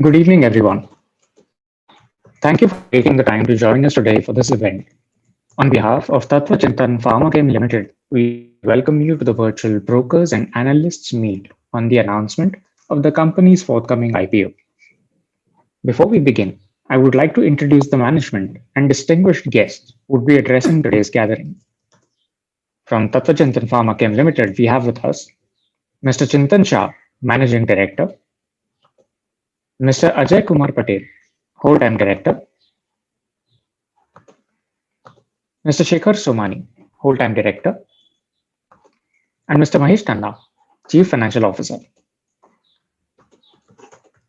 Good evening, everyone. Thank you for taking the time to join us today for this event. On behalf of Tattva Chintan Pharmachem Limited, we welcome you to the virtual Brokers and Analysts Meet on the announcement of the company's forthcoming IPO. Before we begin, I would like to introduce the management and distinguished guests who would be addressing today's gathering. From Tattva Chintan Pharmachem Limited, we have with us Mr. Chintan Shah, Managing Director, Mr. Ajay Kumar Patel, Whole-time Director, Mr. Shekhar Somani, Whole-time Director, and Mr. Mahesh Tanna, Chief Financial Officer.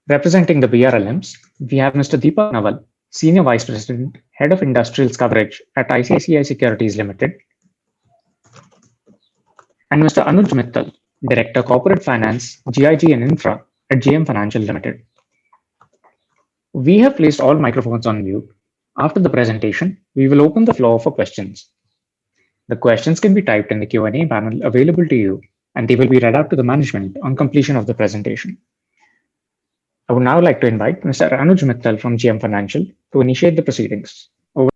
Representing the BRLMs, we have Mr. Deepak Naval, Senior Vice President, Head of Industrials Coverage at ICICI Securities Limited, and Mr. Anuj Mittal, Director Corporate Finance, GIG and Infra at GM Financial Limited. We have placed all microphones on mute. After the presentation, we will open the floor for questions. The questions can be typed in the Q&A panel available to you, and they will be read out to the management on completion of the presentation. I would now like to invite Mr. Anuj Mittal from GM Financial to initiate the proceedings. Over.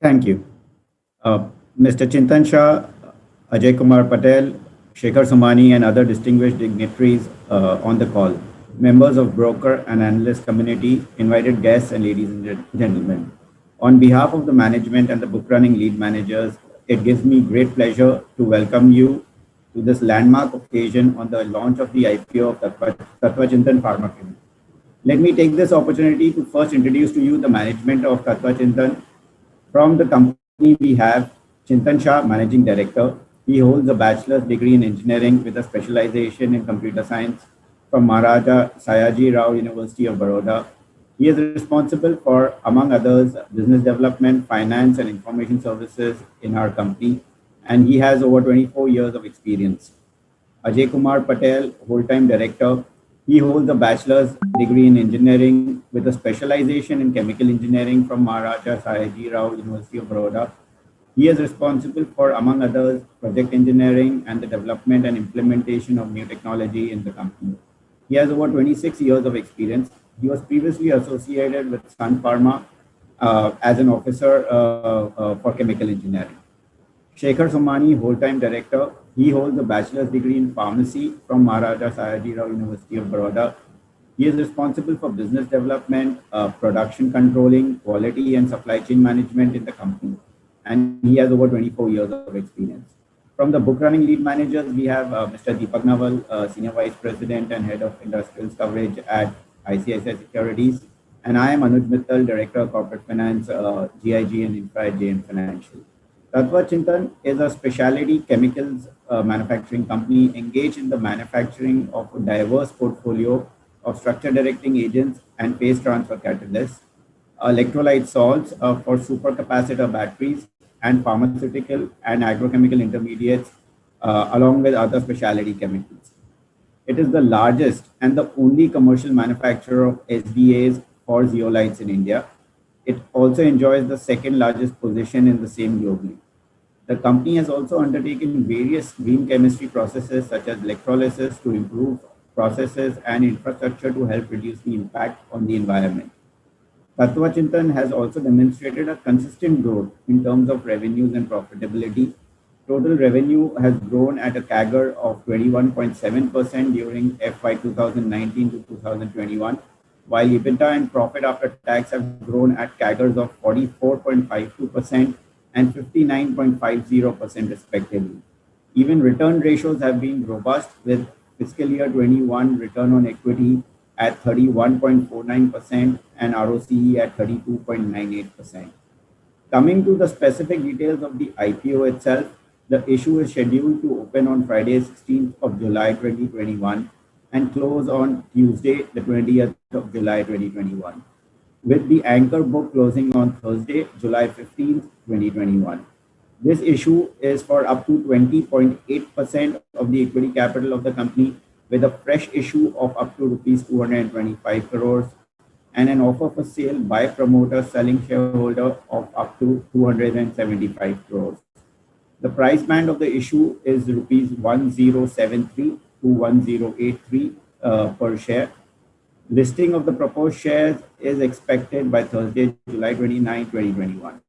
Thank you. Mr. Chintan Shah, Ajay Kumar Patel, Shekhar Somani, and other distinguished dignitaries on the call, members of broker and analyst community, invited guests, and ladies and gentlemen. On behalf of the management and the book running lead managers, it gives me great pleasure to welcome you to this landmark occasion on the launch of the IPO of Tattva Chintan Pharmachem. Let me take this opportunity to first introduce to you the management of Tattva Chintan. From the company, we have Chintan Shah, Managing Director. He holds a bachelor's degree in engineering with a specialization in computer science from Maharaja Sayaji Rao University of Baroda. He is responsible for, among others, business development, finance, and information services in our company, and he has over 24 years of experience. Ajay Kumar Patel, Whole-time Director. He holds a bachelor's degree in engineering with a specialization in chemical engineering from Maharaja Sayaji Rao University of Baroda. He is responsible for, among others, project engineering and the development and implementation of new technology in the company. He has over 26 years of experience. He was previously associated with Sun Pharma as an officer for chemical engineering. Shekhar Somani, Whole-time Director. He holds a bachelor's degree in pharmacy from Maharaja Sayaji Rao University of Baroda. He is responsible for business development, production controlling, quality and supply chain management in the company. And he has over 24 years of experience. From the book running lead managers, we have Mr. Deepak Naval, Senior Vice President and Head of Industrials Coverage at ICICI Securities. And I am Anuj Mittal, Director of Corporate Finance, GIG and Infra at JM Financial. Tattva Chintan is a specialty chemicals manufacturing company engaged in the manufacturing of a diverse portfolio of structure directing agents and phase transfer catalysts, electrolyte salts for supercapacitor batteries, and pharmaceutical and agrochemical intermediates, along with other specialty chemicals. It is the largest and the only commercial manufacturer of SDAs for zeolites in India. It also enjoys the second largest position in the same globally. The company has also undertaken various green chemistry processes such as electrolysis to improve processes and infrastructure to help reduce the impact on the environment. Tattva Chintan has also demonstrated a consistent growth in terms of revenues and profitability. Total revenue has grown at a CAGR of 21.7% during FY 2019 to 2021, while EBITDA and profit after tax have grown at CAGRs of 44.52% and 59.50% respectively. Even return ratios have been robust, with fiscal year 21 return on equity at 31.49% and ROCE at 32.98%. Coming to the specific details of the IPO itself, the issue is scheduled to open on Friday, 16th of July 2021 and close on Tuesday, the 20th of July 2021, with the anchor book closing on Thursday, July 15th, 2021. This issue is for up to 20.8% of the equity capital of the company, with a fresh issue of up to rupees 225 crores and an offer for sale by promoter selling shareholder of up to 275 crores. The price band of the issue is rupees 1073 to 1083 per share. Listing of the proposed shares is expected by Thursday, July 29, 2021.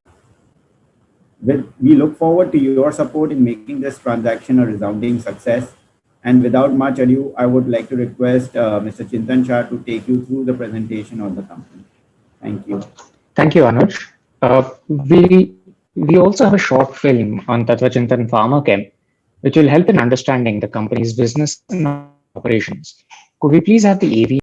We look forward to your support in making this transaction a resounding success. And without much ado, I would like to request Mr. Chintan Shah to take you through the presentation of the company. Thank you. Thank you, Anuj. We also have a short film on Tattva Chintan Pharma Chem, which will help in understanding the company's business and operations. Could we please have the AV?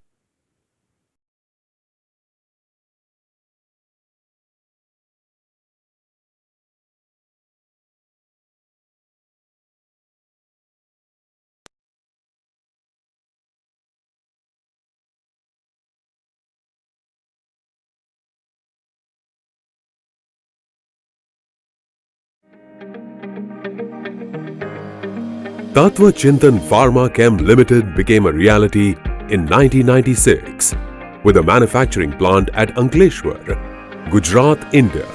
Tattva Chintan Pharma Chem Limited became a reality in 1996 with a manufacturing plant at Ankleshwar, Gujarat, India.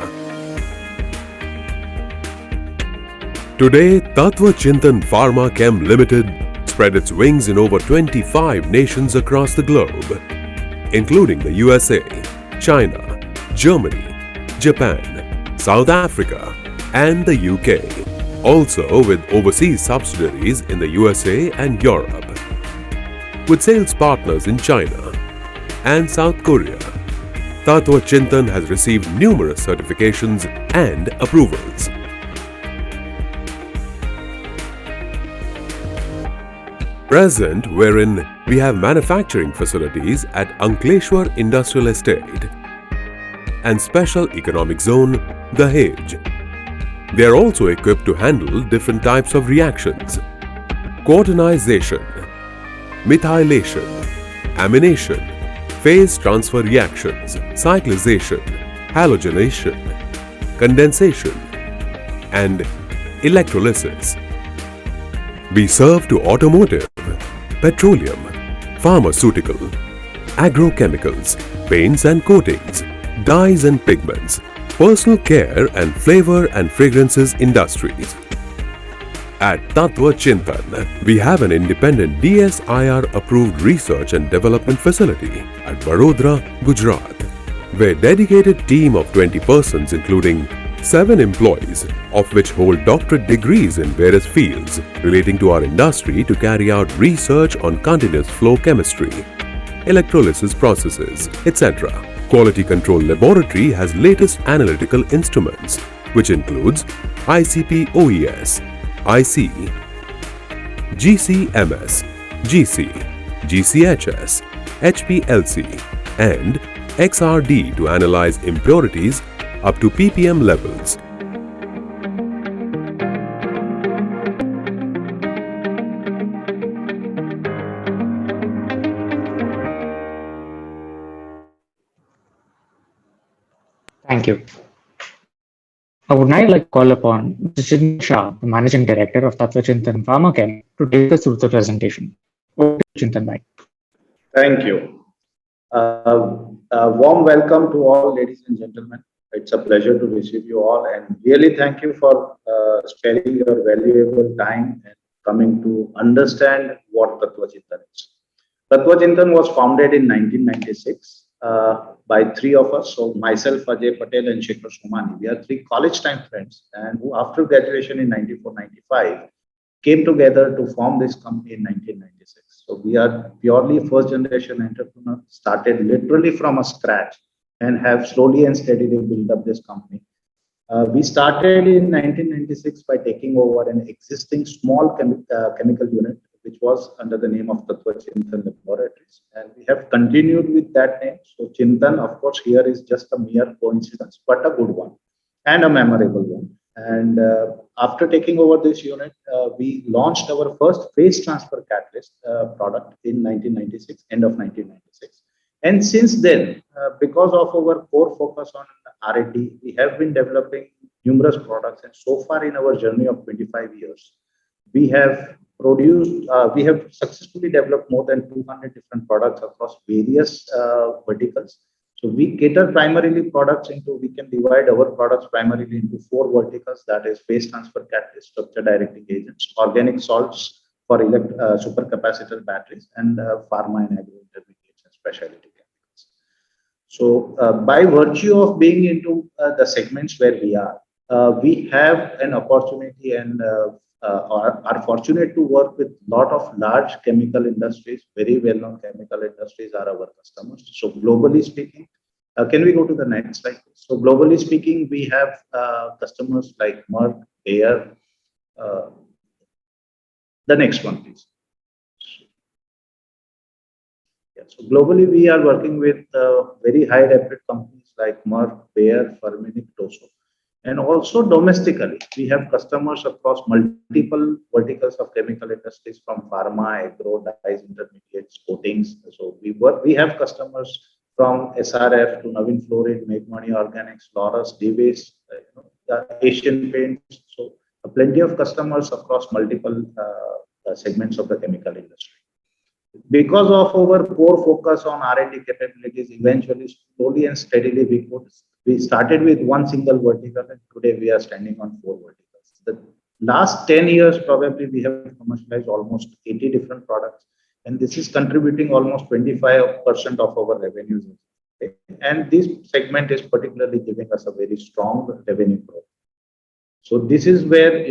Today, Tattva Chintan Pharma Chem Limited spread its wings in over 25 nations across the globe, including the USA, China, Germany, Japan, South Africa, and the UK. Also with overseas subsidiaries in the USA and Europe. With sales partners in China and South Korea, Tattva Chintan has received numerous certifications and approvals. Present wherein we have manufacturing facilities at Ankleshwar Industrial Estate and Special Economic Zone, Dahej. They are also equipped to handle different types of reactions: quaternization, methylation, amination, phase transfer reactions, cyclization, halogenation, condensation, and electrolysis. We serve to automotive, petroleum, pharmaceutical, agrochemicals, paints and coatings, dyes and pigments, personal care and flavor and fragrances industries. At Tattva Chintan, we have an independent DSIR approved research and development facility at Vadodara, Gujarat, where dedicated team of 20 persons including 7 employees, of which hold doctorate degrees in various fields relating to our industry to carry out research on continuous flow chemistry, electrolysis processes, etc. Quality Control Laboratory has latest analytical instruments, which includes ICP OES, IC, GCMS, GC, GCHS, HPLC, and XRD to analyze impurities up to ppm levels. Thank you. I would now like to call upon Mr. Chintan Shah, the Managing Director of Tattva Chintan Pharma Chem, to take us through the presentation. Over to you, Chintan bhai. Thank you. A warm welcome to all, ladies and gentlemen. It's a pleasure to receive you all, and really thank you for sparing your valuable time and coming to understand what Tattva Chintan is. Tattva Chintan was founded in 1996 by 3 of us. So myself, Ajay Patel, and Shekhar Somani. We are 3 college time friends, and who after graduation in 94-95 came together to form this company in 1996. So we are purely first generation entrepreneurs, started literally from a scratch and have slowly and steadily built up this company. We started in 1996 by taking over an existing small chemical unit, which was under the name of Tattva Chintan Laboratories. And we have continued with that name. So Chintan, of course, here is just a mere coincidence, but a good one and a memorable one. And after taking over this unit, we launched our first phase transfer catalyst product in 1996, end of 1996. And since then, because of our core focus on R&D, we have been developing numerous products. And so far in our journey of 25 years, we have successfully developed more than 200 different products across various verticals. So we cater primarily we can divide our products primarily into 4 verticals, that is phase transfer catalyst, structure directing agents, organic salts for supercapacitor batteries, and pharma and agro intermediates as specialty chemicals. So by virtue of being into the segments where we have an opportunity and are fortunate to work with a lot of large chemical industries. Very well-known chemical industries are our customers. So globally speaking, can we go to the next slide? So globally speaking, we have customers like Merck, Bayer. The next one, please. Yeah, so globally, we are working with very high-rated companies like Merck, Bayer, Firmenich, Toso. And also domestically, we have customers across multiple verticals of chemical industries from pharma, agro, dyes, intermediates, coatings. So we have customers from SRF to Navin Fluorine, Make Money Organics, Laurus, Divis, the Asian Paints. So plenty of customers across multiple segments of the chemical industry. Because of our core focus on R&D capabilities, eventually, slowly and steadily, we started with one single vertical, and today we are standing on 4 verticals. The last 10 years, probably we have commercialized almost 80 different products, and this is contributing almost 25% of our revenues. And this segment is particularly giving us a very strong revenue growth. So this is where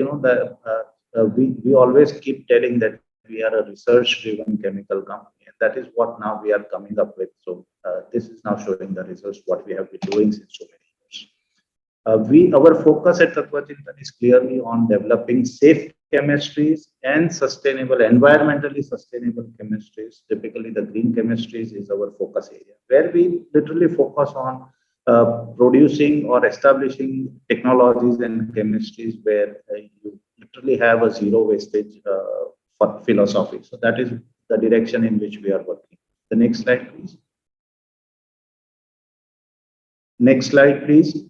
we always keep telling that we are a research-driven chemical company, and that is what now we are coming up with. So this is now showing the results what we have been doing since so many years. Our focus at Tattva Chintan is clearly on developing safe chemistries and environmentally sustainable chemistries. Typically, the green chemistries is our focus area, where we literally focus on producing or establishing technologies and chemistries where you literally have a zero wastage philosophy. So that is the direction in which we are working. The next slide, please. Next slide, please.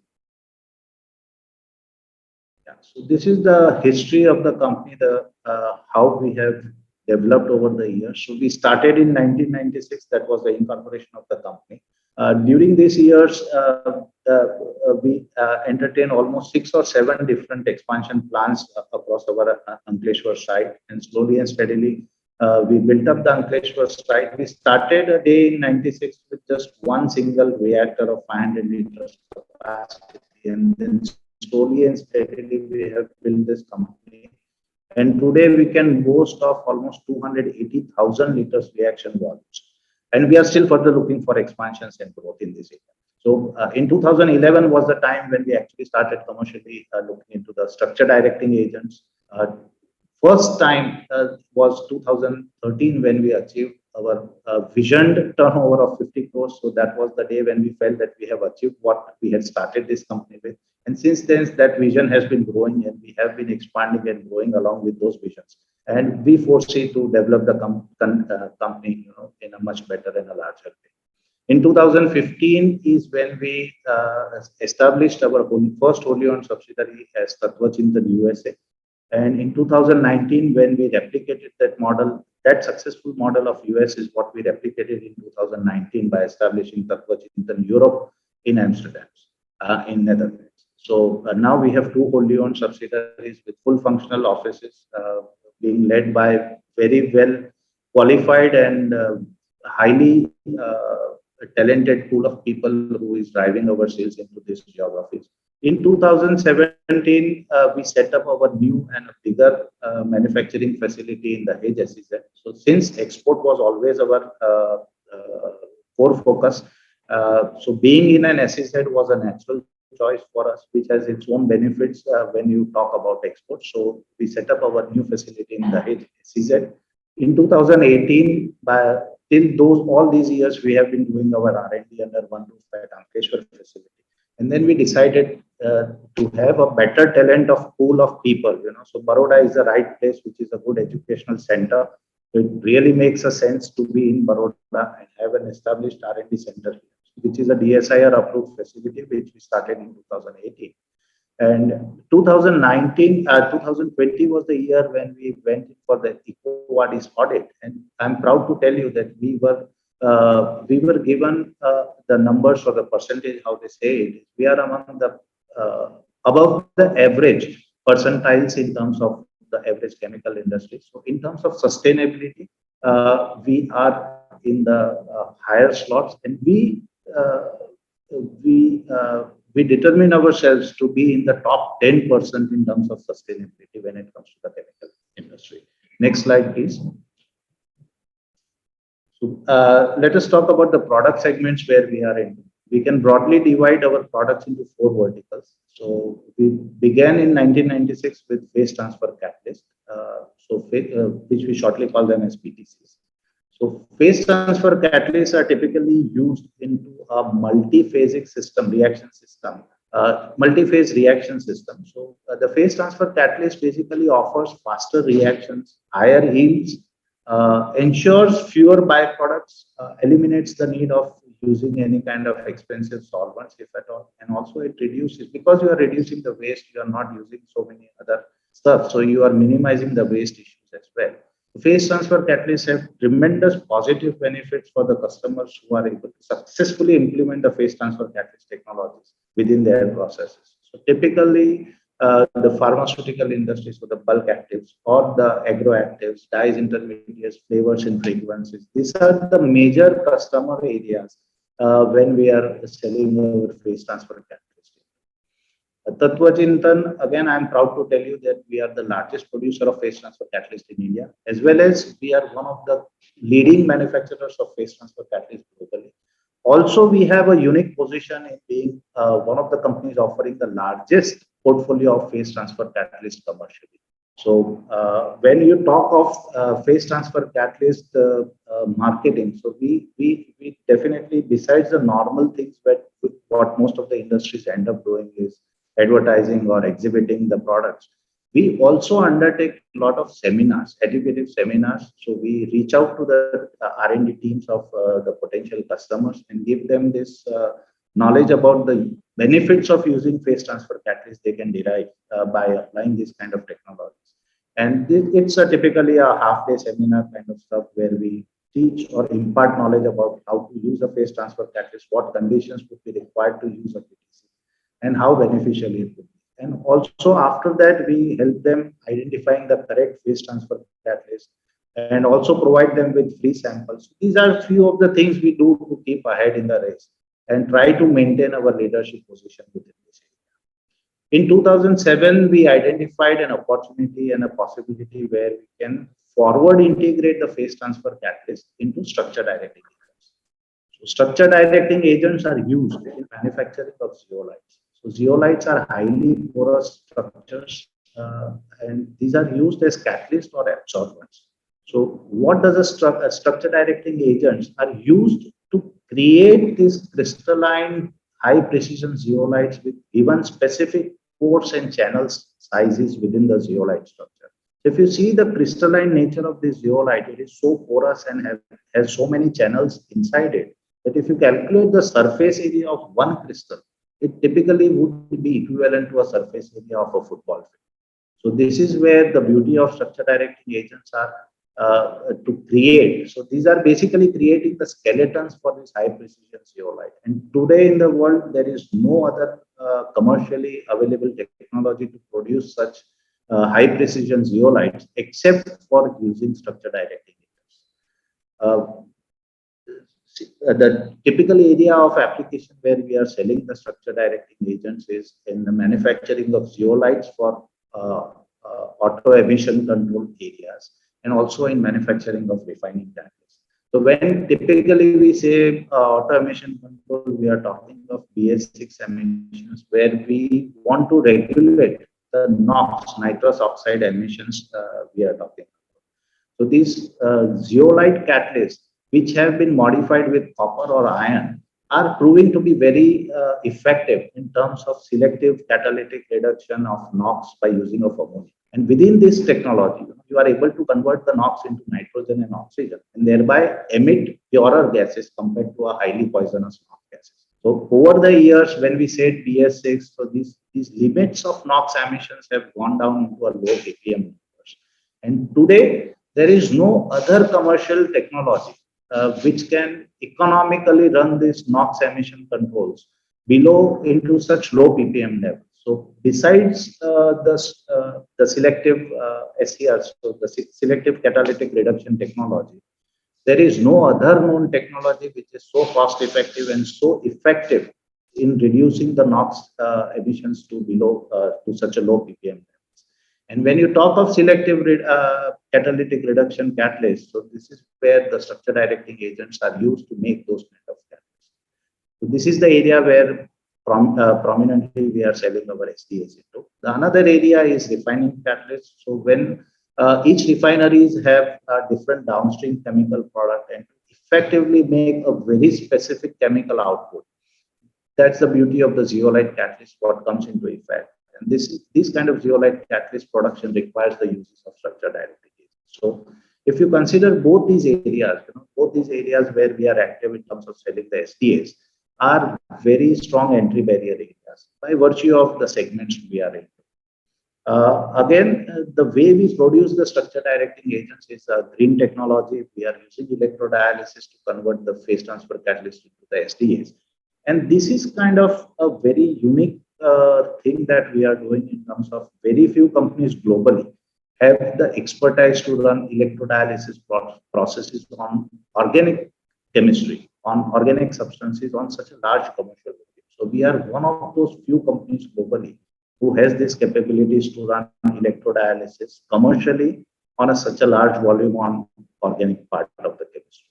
Yeah, so this is the history of the company, how we have developed over the years. So we started in 1996. That was the incorporation of the company. During these years, we entertained almost 6 or 7 different expansion plans across our Ankleshwar site, and slowly and steadily, we built up the Ankleshwar site. We started a day in 96 with just one single reactor of 500 liters capacity, and then slowly and steadily we have built this company. And today we can boast of almost 280,000 liters reaction volumes. And we are still further looking for expansions and growth in this area. So in 2011 was the time when we actually started commercially looking into the structure directing agents. First time was 2013 when we achieved our visioned turnover of 50 crores. So that was the day when we felt that we have achieved what we had started this company with. And since then, that vision has been growing, and we have been expanding and growing along with those visions. And we foresee to develop the company, in a much better and a larger way. In 2015 is when we established our first wholly owned subsidiary as Tattva Chintan USA. And in 2019, when we replicated that model, that successful model of US is what we replicated in 2019 by establishing Tattva Chintan Europe in Amsterdam, in Netherlands. So now we have 2 wholly owned subsidiaries with full functional offices, being led by very well qualified and highly talented pool of people who is driving our sales into these geographies. In 2017, we set up our new and bigger manufacturing facility in the Dahej SEZ. So since export was always our core focus, so being in an SEZ was a natural choice for us, which has its own benefits when you talk about export. So we set up our new facility in the Dahej SEZ. In 2018, till all these years, we have been doing our R&D under one roof at Ankleshwar facility. And then we decided to have a better talent of pool of people. So Baroda is the right place, which is a good educational center. It really makes a sense to be in Baroda and have an established R&D center, which is a DSIR approved facility, which we started in 2018. And 2020 was the year when we went for the EcoVadis audit. And I'm proud to tell you that we were given the numbers or the percentage, how they say it. We are among the above the average percentiles in terms of the average chemical industry. So in terms of sustainability, we are in the higher slots, and we determine ourselves to be in the top 10% in terms of sustainability when it comes to the chemical industry. Next slide, please. So let us talk about the product segments where we are in. We can broadly divide our products into 4 verticals. So we began in 1996 with phase transfer catalyst, which we shortly call them as PTCs. So phase transfer catalysts are typically used into a multi-phasic system, reaction system, multi-phase reaction system. So the phase transfer catalyst basically offers faster reactions, higher yields, ensures fewer byproducts, eliminates the need of using any kind of expensive solvents, if at all, and also it reduces, because you are reducing the waste, you are not using so many other stuff, so you are minimizing the waste issues as well. Phase transfer catalysts have tremendous positive benefits for the customers who are able to successfully implement the phase transfer catalyst technologies within their processes. So typically, the pharmaceutical industry, so the bulk actives or the agroactives, dyes, intermediates, flavors, and fragrances, these are the major customer areas when we are selling our phase transfer catalyst. Tattva Chintan, again, I'm proud to tell you that we are the largest producer of phase transfer catalyst in India, as well as we are one of the leading manufacturers of phase transfer catalyst globally. Also, we have a unique position in being one of the companies offering the largest portfolio of phase transfer catalyst commercially. So when you talk of phase transfer catalyst marketing, so we definitely, besides the normal things, but what most of the industries end up doing is advertising or exhibiting the products, we also undertake a lot of seminars, educative seminars. So we reach out to the R&D teams of the potential customers and give them this knowledge about the benefits of using phase transfer catalyst they can derive by applying this kind of technologies. And it's typically a half-day seminar kind of stuff where we teach or impart knowledge about how to use a phase transfer catalyst, what conditions would be required to use a PTC, and how beneficial it would be. And also after that, we help them identifying the correct phase transfer catalyst and also provide them with free samples. These are few of the things we do to keep ahead in the race and try to maintain our leadership position within this area. In 2007, we identified an opportunity and a possibility where we can forward integrate the phase transfer catalyst into structure directing agents. So structure directing agents are used in manufacturing of zeolites. So zeolites are highly porous structures, and these are used as catalysts or absorbents. So what does a structure directing agents are used to create these crystalline high precision zeolites with given specific pores and channels sizes within the zeolite structure. If you see the crystalline nature of this zeolite, it is so porous and has so many channels inside it that if you calculate the surface area of one crystal, it typically would be equivalent to a surface area of a football field. So this is where the beauty of structure directing agents are to create. So these are basically creating the skeletons for this high precision zeolite. And today in the world, there is no other commercially available technology to produce such high precision zeolites except for using structure directing agents. The typical area of application where we are selling the structure directing agents is in the manufacturing of zeolites for auto emission control areas, and also in manufacturing of refining catalysts. So when typically we say auto emission control, we are talking of BS6 emissions, where we want to regulate the NOx, nitrous oxide emissions we are talking about. So these zeolite catalysts, which have been modified with copper or iron, are proving to be very effective in terms of selective catalytic reduction of NOx by using of ammonia. And within this technology, you are able to convert the NOx into nitrogen and oxygen, and thereby emit purer gases compared to a highly poisonous NOx gases. So over the years, when we said BS6, so these limits of NOx emissions have gone down into a low ppm numbers. And today, there is no other commercial technology which can economically run these NOx emission controls below into such low ppm levels. So besides the selective SCRs, so the selective catalytic reduction technology, There is no other known technology which is so cost effective and so effective in reducing the NOx emissions to below to such a low ppm. And when you talk of selective catalytic reduction catalysts, so this is where the structure directing agents are used to make those kind of catalysts. So this is the area where prominently we are selling our SDAs into. The another area is refining catalysts. So when each refineries have a different downstream chemical product and effectively make a very specific chemical output. That's the beauty of the zeolite catalyst, what comes into effect. And this kind of zeolite catalyst production requires the uses of structure directing agents. So if you consider both these areas, both these areas where we are active in terms of selling the SDAs are very strong entry barrier areas by virtue of the segments we are in. Again, the way we produce the structure directing agents is green technology. We are using electrodialysis to convert the phase transfer catalyst into the SDAs. And this is kind of a very unique thing that we are doing in terms of very few companies globally have the expertise to run electrodialysis processes on organic chemistry, on organic substances on such a large commercial scale. So we are one of those few companies globally who has these capabilities to run electrodialysis commercially on such a large volume on organic part of the chemistry.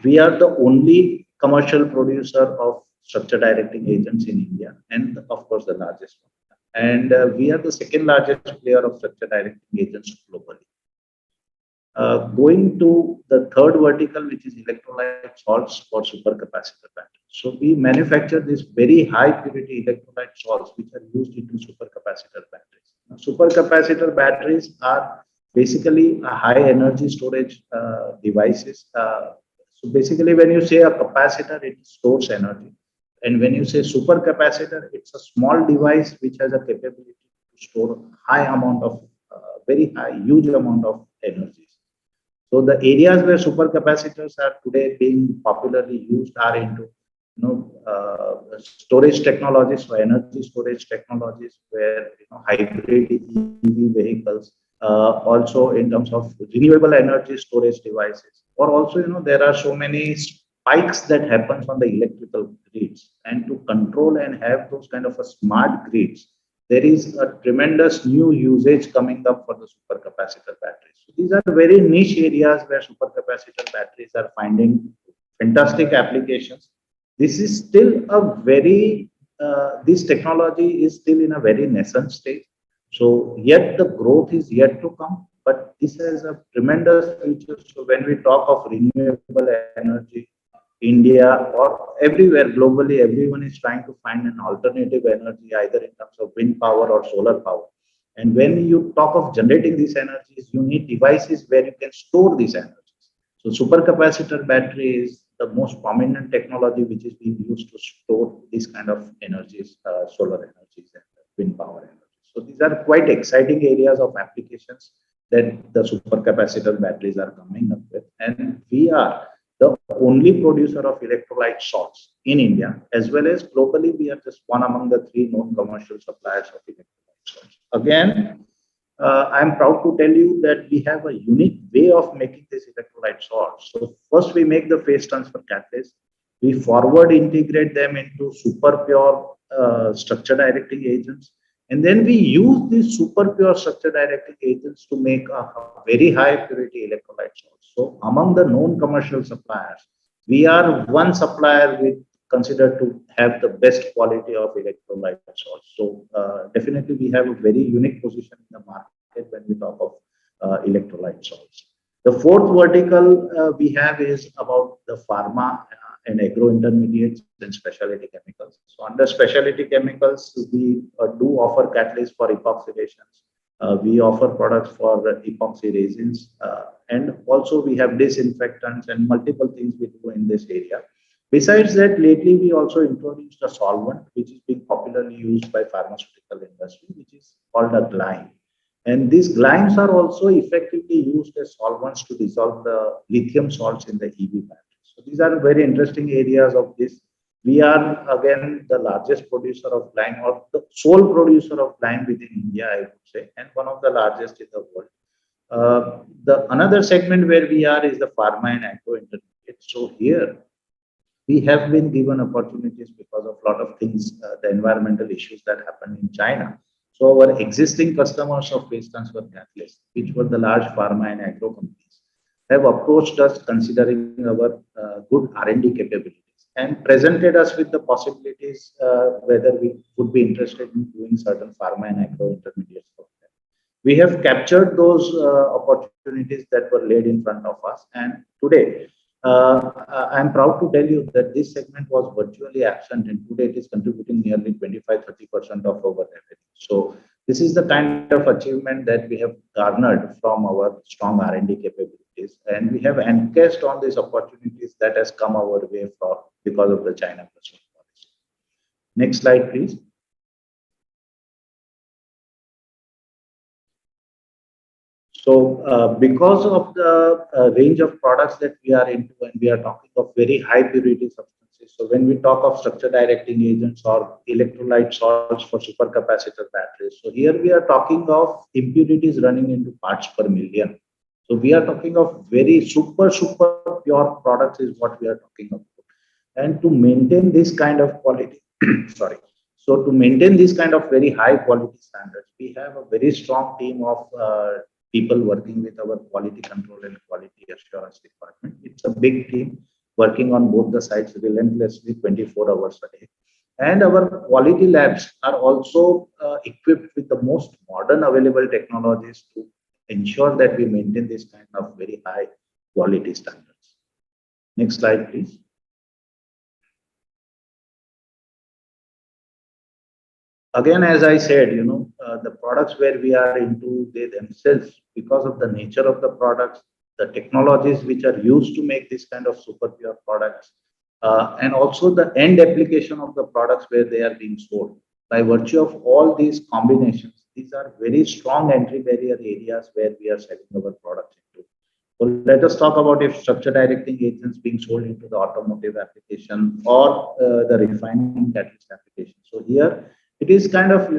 We are the only commercial producer of structure directing agents in India, and of course the largest one. And we are the second largest player of structure directing agents globally. Going to the third vertical, which is electrolyte salts for supercapacitor batteries. So we manufacture these very high purity electrolyte salts, which are used into supercapacitor batteries. Now, supercapacitor batteries are basically a high energy storage devices. So basically, when you say a capacitor, it stores energy. And when you say supercapacitor, it's a small device which has a capability to store high amount of, very high, huge amount of energy. So the areas where supercapacitors are today being popularly used are into storage technologies, so energy storage technologies, where hybrid EV vehicles, also in terms of renewable energy storage devices, or also there are so many spikes that happens on the electrical grids, and to control and have those kind of a smart grids, there is a tremendous new usage coming up for the supercapacitor batteries. So these are very niche areas where supercapacitor batteries are finding fantastic applications. This is still a very, this technology is still in a very nascent stage. So yet the growth is yet to come, but this has a tremendous future. So when we talk of renewable energy, India or everywhere globally, everyone is trying to find an alternative energy, either in terms of wind power or solar power. And when you talk of generating these energies, you need devices where you can store these energies. So supercapacitor battery is the most prominent technology which is being used to store these kind of energies, solar energies and wind power energies. So these are quite exciting areas of applications that the supercapacitor batteries are coming up with. And we are the only producer of electrolyte salts in India, as well as globally, we are just one among the three known commercial suppliers of electrolyte salts. Again, I'm proud to tell you that we have a unique way of making this electrolyte salts. So first we make the phase transfer catalyst, we forward integrate them into super pure structure directing agents, and then we use these super pure structure directing agents to make a very high purity electrolyte salts. So among the known commercial suppliers, we are one supplier with considered to have the best quality of electrolyte salts. So definitely we have a very unique position in the market when we talk of electrolyte salts. The fourth vertical we have is about the pharma and agro intermediates and specialty chemicals. So under specialty chemicals, we do offer catalysts for epoxydations. We offer products for epoxy resins, and also we have disinfectants and multiple things we do in this area. Besides that, lately we also introduced a solvent which is being popularly used by pharmaceutical industry, which is called a glyne. And these glynes are also effectively used as solvents to dissolve the lithium salts in the EV batteries. So these are very interesting areas of this. We are again the largest producer of glyne, or the sole producer of glyne within India, I would say, and one of the largest in the world. The another segment where we are is the pharma and agro intermediate. So here we have been given opportunities because of a lot of things, the environmental issues that happened in China. So our existing customers of waste transfer catalysts, which were the large pharma and agro companies, have approached us considering our good R&D capabilities and presented us with the possibilities whether we would be interested in doing certain pharma and agro intermediates for them. We have captured those opportunities that were laid in front of us, and today I'm proud to tell you that this segment was virtually absent, and today it is contributing nearly 25-30% of our revenue. So this is the kind of achievement that we have garnered from our strong R&D capabilities, and we have encased on these opportunities that has come our way for because of the China Plus One policy. Next slide, please. So, because of the range of products that we are into, and we are talking of very high purity substances. So, when we talk of structure directing agents or electrolyte salts for supercapacitor batteries, so here we are talking of impurities running into parts per million. So, we are talking of very super pure products is what we are talking about. And to maintain this kind of quality, sorry. So, to maintain this kind of very high quality standards, we have a very strong team of people working with our quality control and quality assurance department. It's a big team working on both the sides relentlessly 24 hours a day. And our quality labs are also equipped with the most modern available technologies to ensure that we maintain this kind of very high quality standards. Next slide, please. Again, as I said, the products where we are into, they themselves, because of the nature of the products, the technologies which are used to make this kind of super pure products, and also the end application of the products where they are being sold. By virtue of all these combinations, these are very strong entry barrier areas where we are selling our products into. So let us talk about if structure directing agents being sold into the automotive application or the refining catalyst application. So here, it is kind of,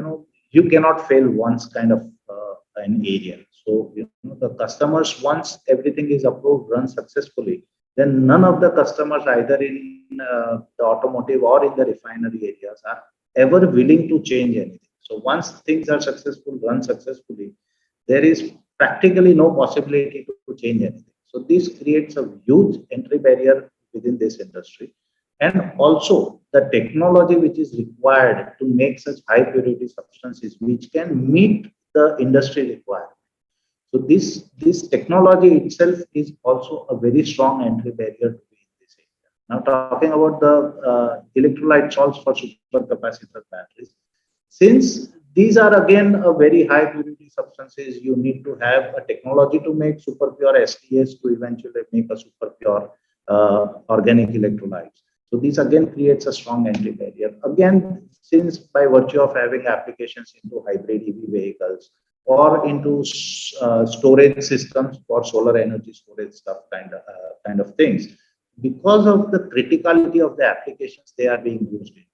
you cannot fail once kind of an area. So, the customers, once everything is approved, run successfully, then none of the customers either in the automotive or in the refinery areas are ever willing to change anything. So once things are successful, run successfully, there is practically no possibility to change anything. So this creates a huge entry barrier within this industry. And also the technology which is required to make such high purity substances which can meet the industry requirement. So this technology itself is also a very strong entry barrier to be in this area. Now talking about the electrolyte salts for supercapacitor batteries, since these are again a very high purity substances, you need to have a technology to make super pure STS to eventually make a super pure organic electrolytes. So this again creates a strong entry barrier. Again, since by virtue of having applications into hybrid EV vehicles or into storage systems for solar energy storage stuff kind of things, because of the criticality of the applications they are being used in.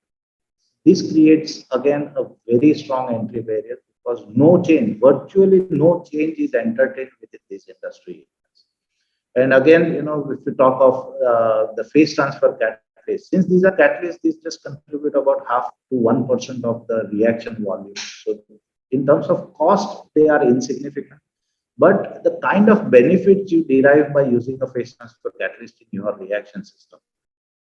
This creates again a very strong entry barrier because no change, virtually no change is entertained within this industry. And again, if we talk of the phase transfer catalyst, since these are catalysts, these just contribute about 0.5 to 1% of the reaction volume. So in terms of cost, they are insignificant. But the kind of benefits you derive by using a phase transfer catalyst in your reaction system.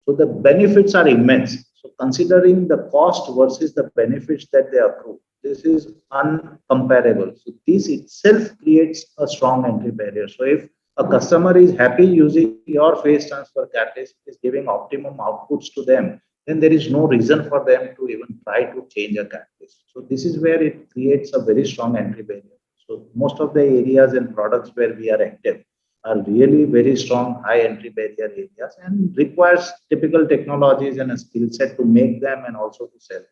So the benefits are immense. So considering the cost versus the benefits that they accrue, this is uncomparable. So this itself creates a strong entry barrier. So if a customer is happy using your phase transfer catalyst, is giving optimum outputs to them, then there is no reason for them to even try to change a catalyst. So this is where it creates a very strong entry barrier. So most of the areas and products where we are active are really very strong high entry barrier areas and requires typical technologies and a skill set to make them and also to sell them.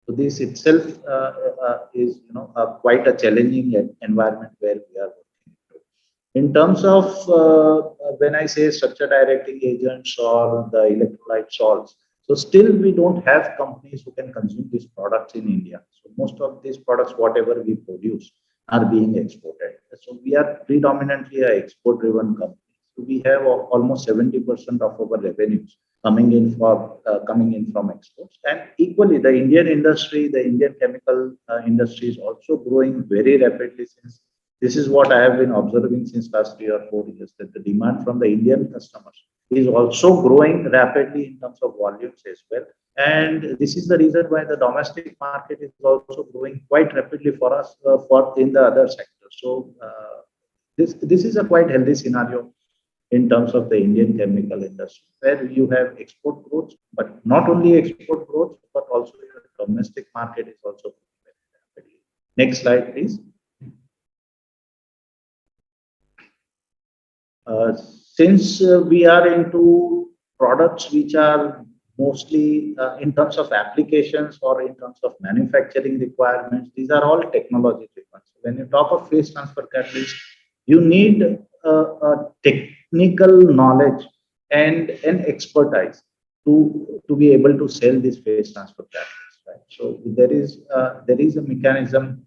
So this itself is quite a challenging environment where we are working. In terms of when I say structure directing agents or the electrolyte salts, so still we don't have companies who can consume these products in India. So most of these products, whatever we produce, are being exported. So we are predominantly an export-driven company. So we have almost 70% of our revenues coming in from exports. And equally, the Indian industry, the Indian chemical industry is also growing very rapidly since this is what I have been observing since last 3 or 4 years, that the demand from the Indian customers is also growing rapidly in terms of volumes as well. And this is the reason why the domestic market is also growing quite rapidly for us for in the other sectors. So this is a quite healthy scenario in terms of the Indian chemical industry, where you have export growth, but not only export growth, but also your domestic market is also growing very rapidly. Next slide, please. Since we are into products which are mostly in terms of applications or in terms of manufacturing requirements, these are all technology driven. So when you talk of phase transfer catalyst, you need a technical knowledge and an expertise to be able to sell this phase transfer catalyst. Right? So there is a mechanism,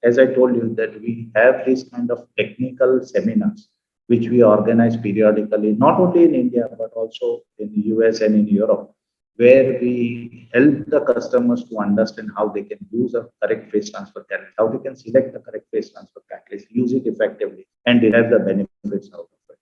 as I told you, that we have this kind of technical seminars which we organize periodically, not only in India, but also in the US and in Europe, where we help the customers to understand how they can use a correct phase transfer catalyst, how they can select the correct phase transfer catalyst, use it effectively, and derive the benefits out of it.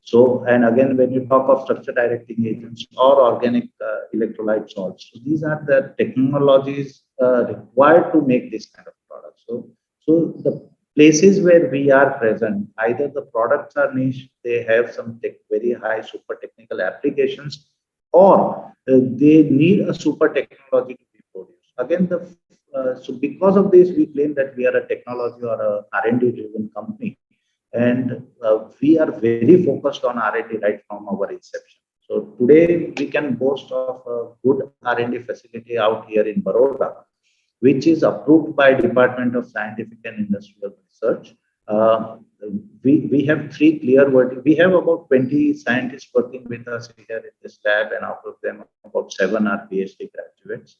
So, and again, when you talk of structure directing agents or organic electrolyte salts, so these are the technologies required to make this kind of product. So the places where we are present, either the products are niche, they have some very high super technical applications, or they need a super technology to be produced. Again, so because of this, we claim that we are a technology or a R&D driven company, and we are very focused on R&D right from our inception. So today we can boast of a good R&D facility out here in Baroda, which is approved by Department of Scientific and Industrial Research. We have three clear verticals. We have about 20 scientists working with us here in this lab, and out of them, about 7 are PhD graduates.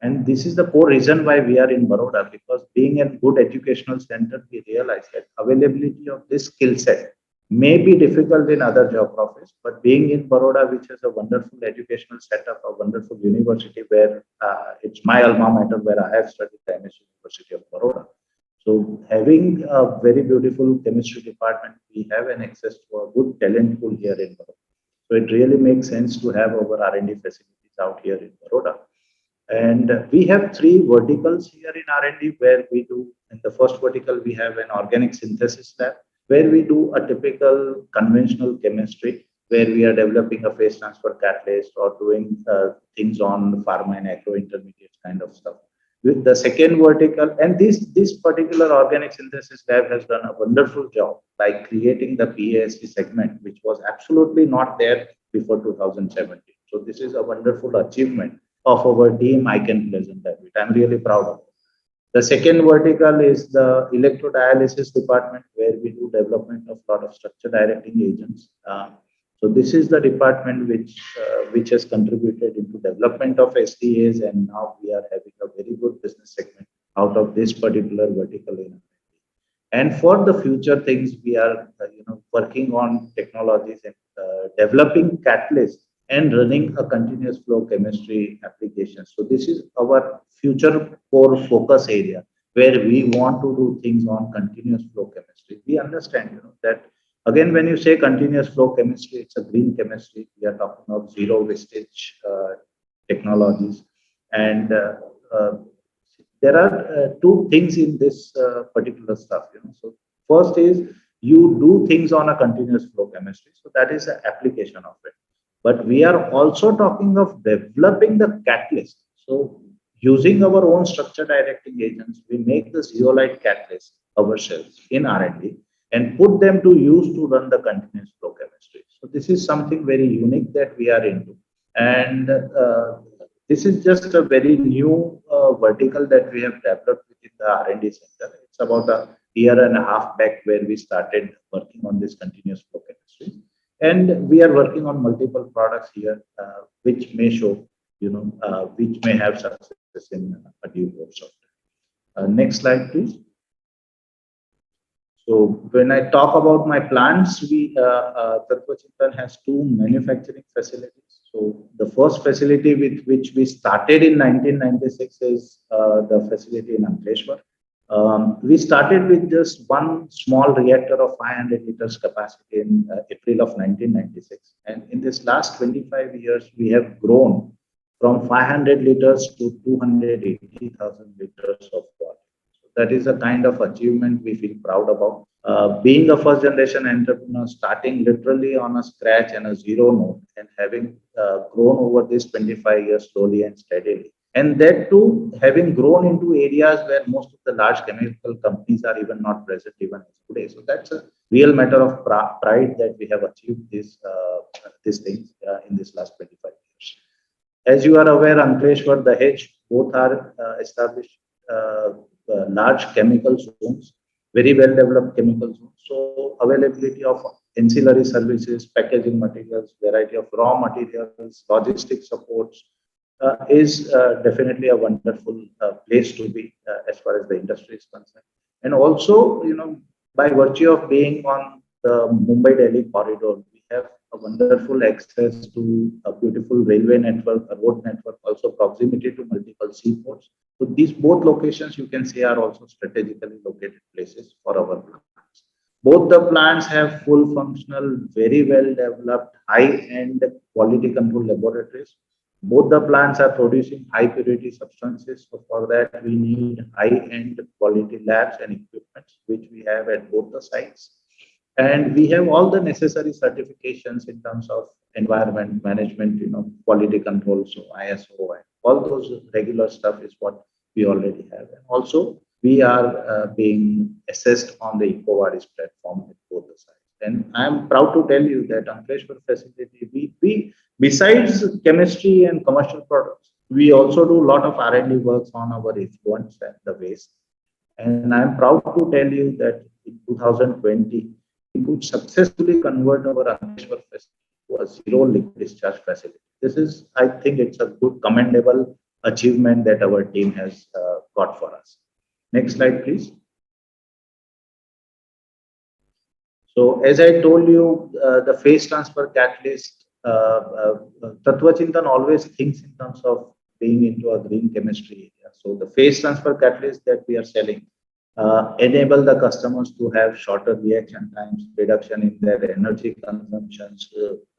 And this is the core reason why we are in Baroda, because being a good educational center, we realize that availability of this skill set may be difficult in other geographies, but being in Baroda, which is a wonderful educational setup, a wonderful university where it's my alma mater, where I have studied the MS University of Baroda. So having a very beautiful chemistry department, we have an access to a good talent pool here in Baroda. So it really makes sense to have our R&D facilities out here in Baroda. And we have 3 verticals here in R&D where we do, in the first vertical, we have an organic synthesis lab, where we do a typical conventional chemistry, where we are developing a phase transfer catalyst or doing things on pharma and agro intermediates kind of stuff. With the second vertical, and this particular organic synthesis lab has done a wonderful job by creating the PASD segment, which was absolutely not there before 2017. So this is a wonderful achievement of our team. I can present that. I'm really proud of it. The second vertical is the electrodialysis department, where we do development of a lot of structure directing agents. So this is the department which has contributed into development of SDAs, and now we are having a very good business segment out of this particular vertical in R&D. And for the future things, we are working on technologies and developing catalysts and running a continuous flow chemistry application. So this is our future core focus area, where we want to do things on continuous flow chemistry. We understand that, again, when you say continuous flow chemistry, it's a green chemistry. We are talking of zero wastage technologies. And there are 2 things in this particular stuff. So first is you do things on a continuous flow chemistry. So that is the application of it. But we are also talking of developing the catalyst. So using our own structure directing agents, we make the zeolite catalyst ourselves in R&D and put them to use to run the continuous flow chemistry. So this is something very unique that we are into. And this is just a very new vertical that we have developed within the R&D center. It's about a year and a half back where we started working on this continuous flow chemistry. And we are working on multiple products here, which may show, which may have success in a due course of time. Next slide, please. So when I talk about my plants, Tattva Chintan has two manufacturing facilities. So the first facility with which we started in 1996 is the facility in Ankleshwar. We started with just one small reactor of 500 liters capacity in April of 1996. And in this last 25 years, we have grown from 500 liters to 280,000 liters of water. So that is a kind of achievement we feel proud about. Being a first generation entrepreneur, starting literally on a scratch and a zero note, and having grown over these 25 years slowly and steadily. And that too, having grown into areas where most of the large chemical companies are even not present even today. So that's a real matter of pride that we have achieved these things in this last 25 years. As you are aware, Ankleshwar, Dahej, both are established large chemical zones, very well developed chemical zones. So availability of ancillary services, packaging materials, variety of raw materials, logistics supports is definitely a wonderful place to be as far as the industry is concerned. And also, by virtue of being on the Mumbai-Delhi corridor, we have a wonderful access to a beautiful railway network, a road network, also proximity to multiple seaports. So these both locations you can say are also strategically located places for our plants. Both the plants have full functional, very well developed, high-end quality control laboratories. Both the plants are producing high purity substances. So for that, we need high-end quality labs and equipment, which we have at both the sites. And we have all the necessary certifications in terms of environment management, quality control, so ISO, and all those regular stuff is what we already have. And also, we are being assessed on the EcoVadis platform at both the sites. And I'm proud to tell you that Ankleshwar facility, we besides chemistry and commercial products, we also do a lot of R&D works on our effluents and the waste. And I'm proud to tell you that in 2020, we could successfully convert our Ankleshwar facility to a zero liquid discharge facility. This is, I think, it's a good commendable achievement that our team has got for us. Next slide, please. So as I told you, the phase transfer catalyst, Tattva Chintan always thinks in terms of being into a green chemistry area. So the phase transfer catalyst that we are selling enable the customers to have shorter reaction times, reduction in their energy consumptions,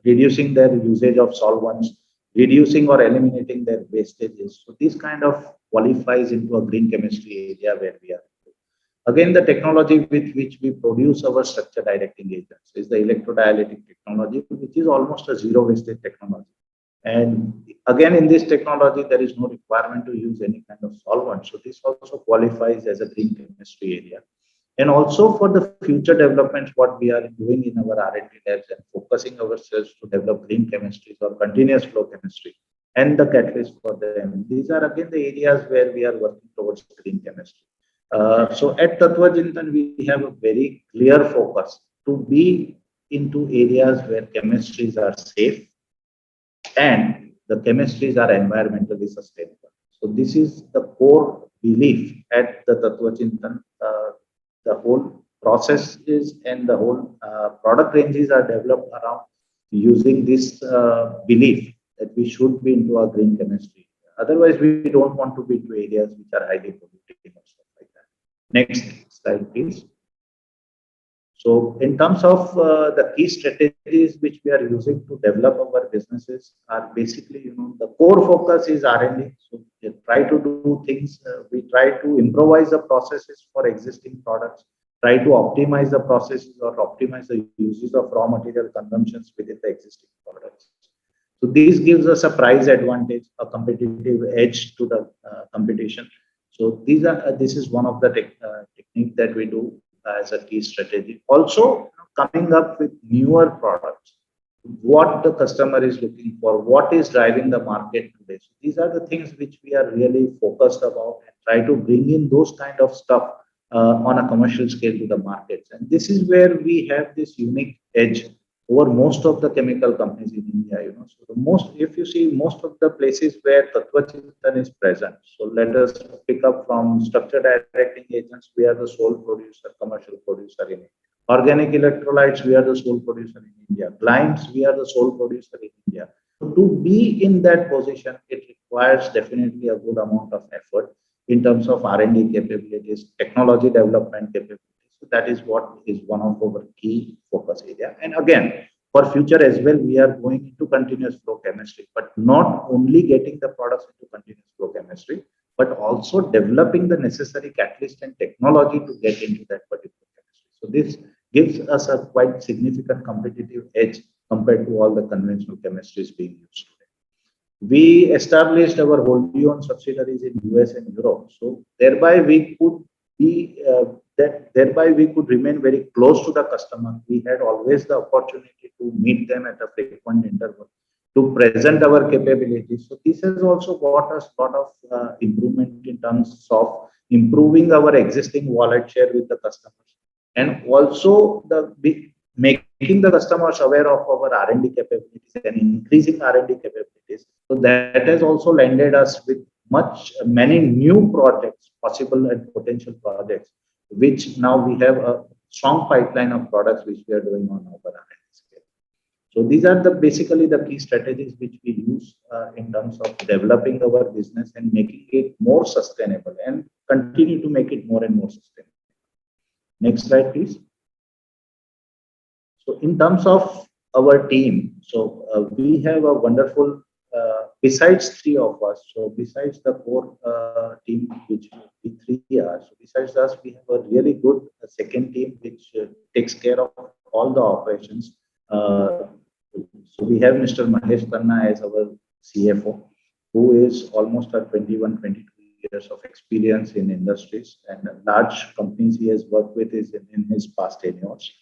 reducing their usage of solvents, reducing or eliminating their wastages. So this kind of qualifies into a green chemistry area where we are. Again, the technology with which we produce our structure directing agents is the electrodialytic technology, which is almost a zero wastage technology. And again, in this technology, there is no requirement to use any kind of solvent. So this also qualifies as a green chemistry area. And also for the future developments, what we are doing in our R&D labs and focusing ourselves to develop green chemistries or continuous flow chemistry and the catalyst for them. These are again the areas where we are working towards green chemistry. So at Tattva Chintan, we have a very clear focus to be into areas where chemistries are safe and the chemistries are environmentally sustainable. So this is the core belief at the Tattva Chintan. The whole processes and the whole product ranges are developed around using this belief that we should be into a green chemistry. Otherwise, we don't want to be into areas which are highly polluting or stuff like that. Next slide, please. So in terms of the key strategies which we are using to develop our businesses are basically, the core focus is R&D. So we try to do things, we try to improvise the processes for existing products, try to optimize the processes or optimize the uses of raw material consumptions within the existing products. So this gives us a price advantage, a competitive edge to the competition. So this is one of the technique that we do as a key strategy. Also, coming up with newer products, what the customer is looking for, what is driving the market today. So these are the things which we are really focused about and try to bring in those kind of stuff on a commercial scale to the markets. And this is where we have this unique edge over most of the chemical companies in India. So if you see most of the places where Tattva Chintan is present. So let us pick up from structure directing agents. We are the sole producer, commercial producer in India. Organic electrolytes, we are the sole producer in India. Glymes, we are the sole producer in India. To be in that position, it requires definitely a good amount of effort in terms of R&D capabilities, technology development capabilities. So that is what is one of our key focus area. And again, for future as well, we are going into continuous flow chemistry, but not only getting the products into continuous flow chemistry, but also developing the necessary catalyst and technology to get into that particular chemistry. So this gives us a quite significant competitive edge compared to all the conventional chemistries being used today. We established our wholly owned subsidiaries in US and Europe. So thereby we could remain very close to the customer. We had always the opportunity to meet them at a frequent interval, to present our capabilities. So this has also got us a lot of improvement in terms of improving our existing wallet share with the customers, and also making the customers aware of our R&D capabilities and increasing R&D capabilities. So that has also landed us with many new projects, possible and potential projects, which now we have a strong pipeline of products which we are doing on our R&D scale. So these are basically the key strategies which we use in terms of developing our business and making it more sustainable and continue to make it more and more sustainable. Next slide, please. So in terms of our team, so we have a wonderful, besides three of us, so besides the core team, which we three are, so besides us, we have a really good second team, which takes care of all the operations. So we have Mr. Mahesh Tanna as our CFO, who is almost at 21, 22 years of experience in industries, and large companies he has worked with is in his past tenures.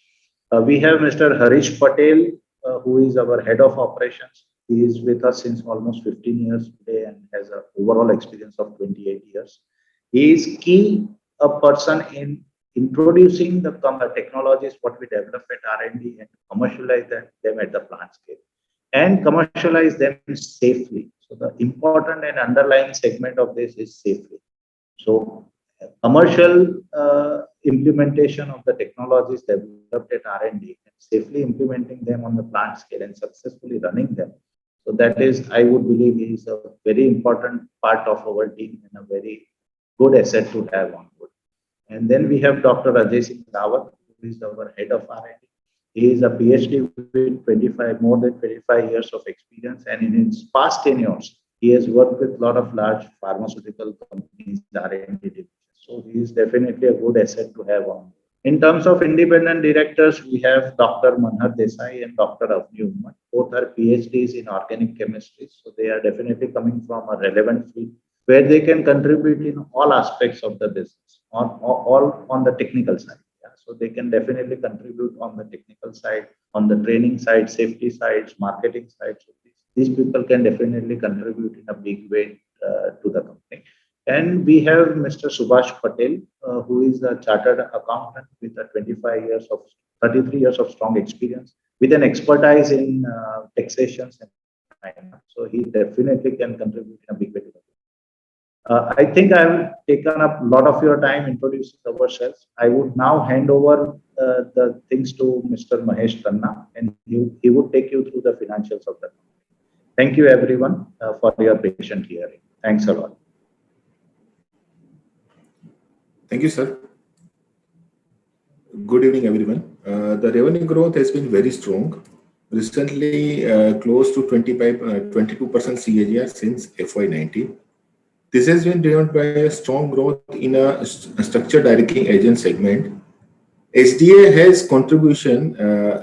We have Mr. Harish Patel, who is our head of operations. He is with us since almost 15 years today and has an overall experience of 28 years. He is a person in introducing the technologies what we develop at R&D and commercialize them at the plant scale and commercialize them safely. So the important and underlying segment of this is safely. So commercial implementation of the technologies developed at R&D and safely implementing them on the plant scale and successfully running them. So that is, I would believe, is a very important part of our team and a very good asset to have on board. And then we have Dr. Ajay Singh Rawat, who is our head of R&D. He is a PhD with more than 25 years of experience, and in his past tenures, he has worked with a lot of large pharmaceutical companies, R&D divisions. So he is definitely a good asset to have on. In terms of independent directors, we have Dr. Manhar Desai and Dr. Avni Ummat. Both are PhDs in organic chemistry, so they are definitely coming from a relevant field where they can contribute in all aspects of the business, all on the technical side. Yeah. So they can definitely contribute on the technical side, on the training side, safety sides, marketing side. So these people can definitely contribute in a big way to the company. And we have Mr. Subhash Patel, who is a chartered accountant with 33 years of strong experience, with an expertise in taxations and finance. So he definitely can contribute in a big way to the company. I think I've taken up a lot of your time introducing ourselves. I would now hand over the things to Mr. Mahesh Tanna, and he would take you through the financials of the company. Thank you, everyone, for your patient hearing. Thanks a lot. Thank you, sir. Good evening, everyone. The revenue growth has been very strong. Recently, close to 22% CAGR since FY19. This has been driven by a strong growth in a structured directing agent segment. SDA has contribution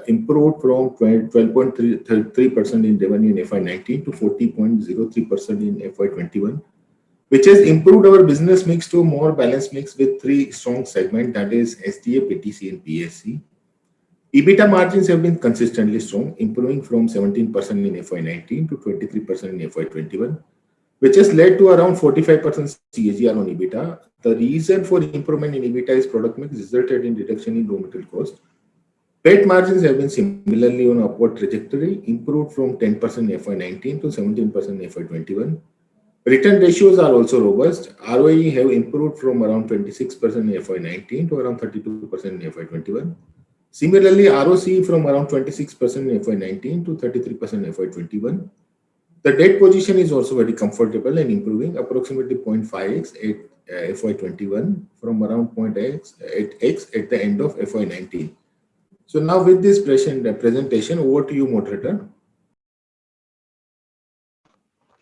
improved from 12.3% in revenue in FY19 to 40.03% in FY21. Which has improved our business mix to a more balanced mix with three strong segments, that is SDA, PTC, and PSC. EBITDA margins have been consistently strong, improving from 17% in FY19 to 23% in FY21, which has led to around 45% CAGR on EBITDA. The reason for improvement in EBITDA is product mix resulted in reduction in raw material cost. PAT margins have been similarly on upward trajectory, improved from 10% FY19 to 17% FY21. Return ratios are also robust. ROE have improved from around 26% in FY19 to around 32% in FY21. Similarly, ROC from around 26% in FY19 to 33% in FY21. The debt position is also very comfortable and improving, approximately 0.5x at FY21 from around 0.8x at the end of FY19. So now with this presentation, over to you, moderator.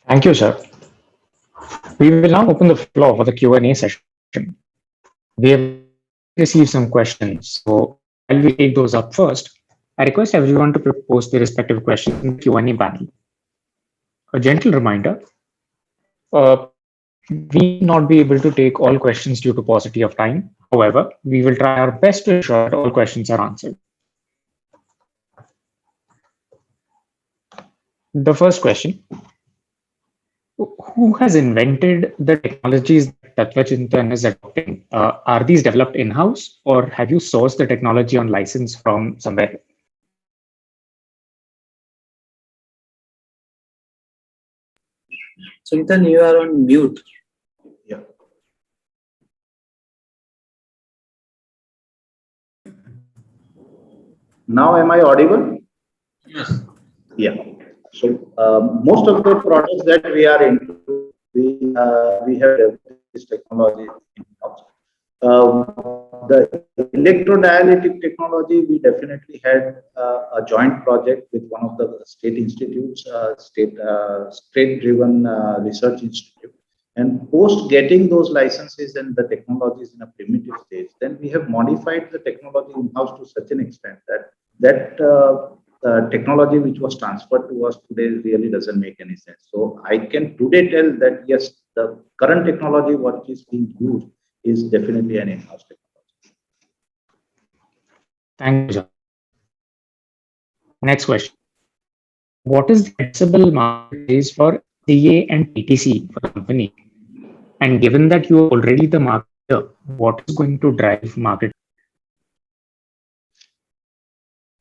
Thank you, sir. We will now open the floor for the Q&A session. We have received some questions, so while we take those up first, I request everyone to post their respective questions in the Q&A panel. A gentle reminder, we may not be able to take all questions due to paucity of time. However, we will try our best to ensure that all questions are answered. The first question: who has invented the technologies that Tattva Chintan is adopting? Are these developed in-house, or have you sourced the technology on license from somewhere? Chintan, you are on mute. Yeah. Now, am I audible? Yes. Yeah. So most of the products that we are into, we have developed this technology in-house. The electrodialytic technology, we definitely had a joint project with one of the state institutes, state-driven research institute. And post getting those licenses and the technologies in a primitive stage, then we have modified the technology in-house to such an extent that technology which was transferred to us today really doesn't make any sense. So I can today tell that yes, the current technology what is being used is definitely an in-house technology. Thank you, sir. Next question: what is the addressable market size for CA and PTC for the company? And given that you are already the marketer, what is going to drive market?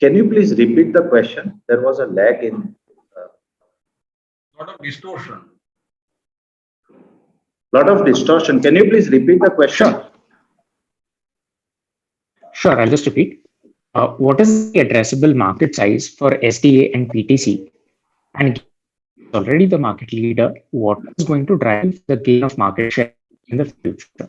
Can you please repeat the question? There was a lag in. Lot of distortion. Lot of distortion. Can you please repeat the question? Sure, I'll just repeat. What is the addressable market size for SDA and PTC? And already the market leader, what is going to drive the gain of market share in the future?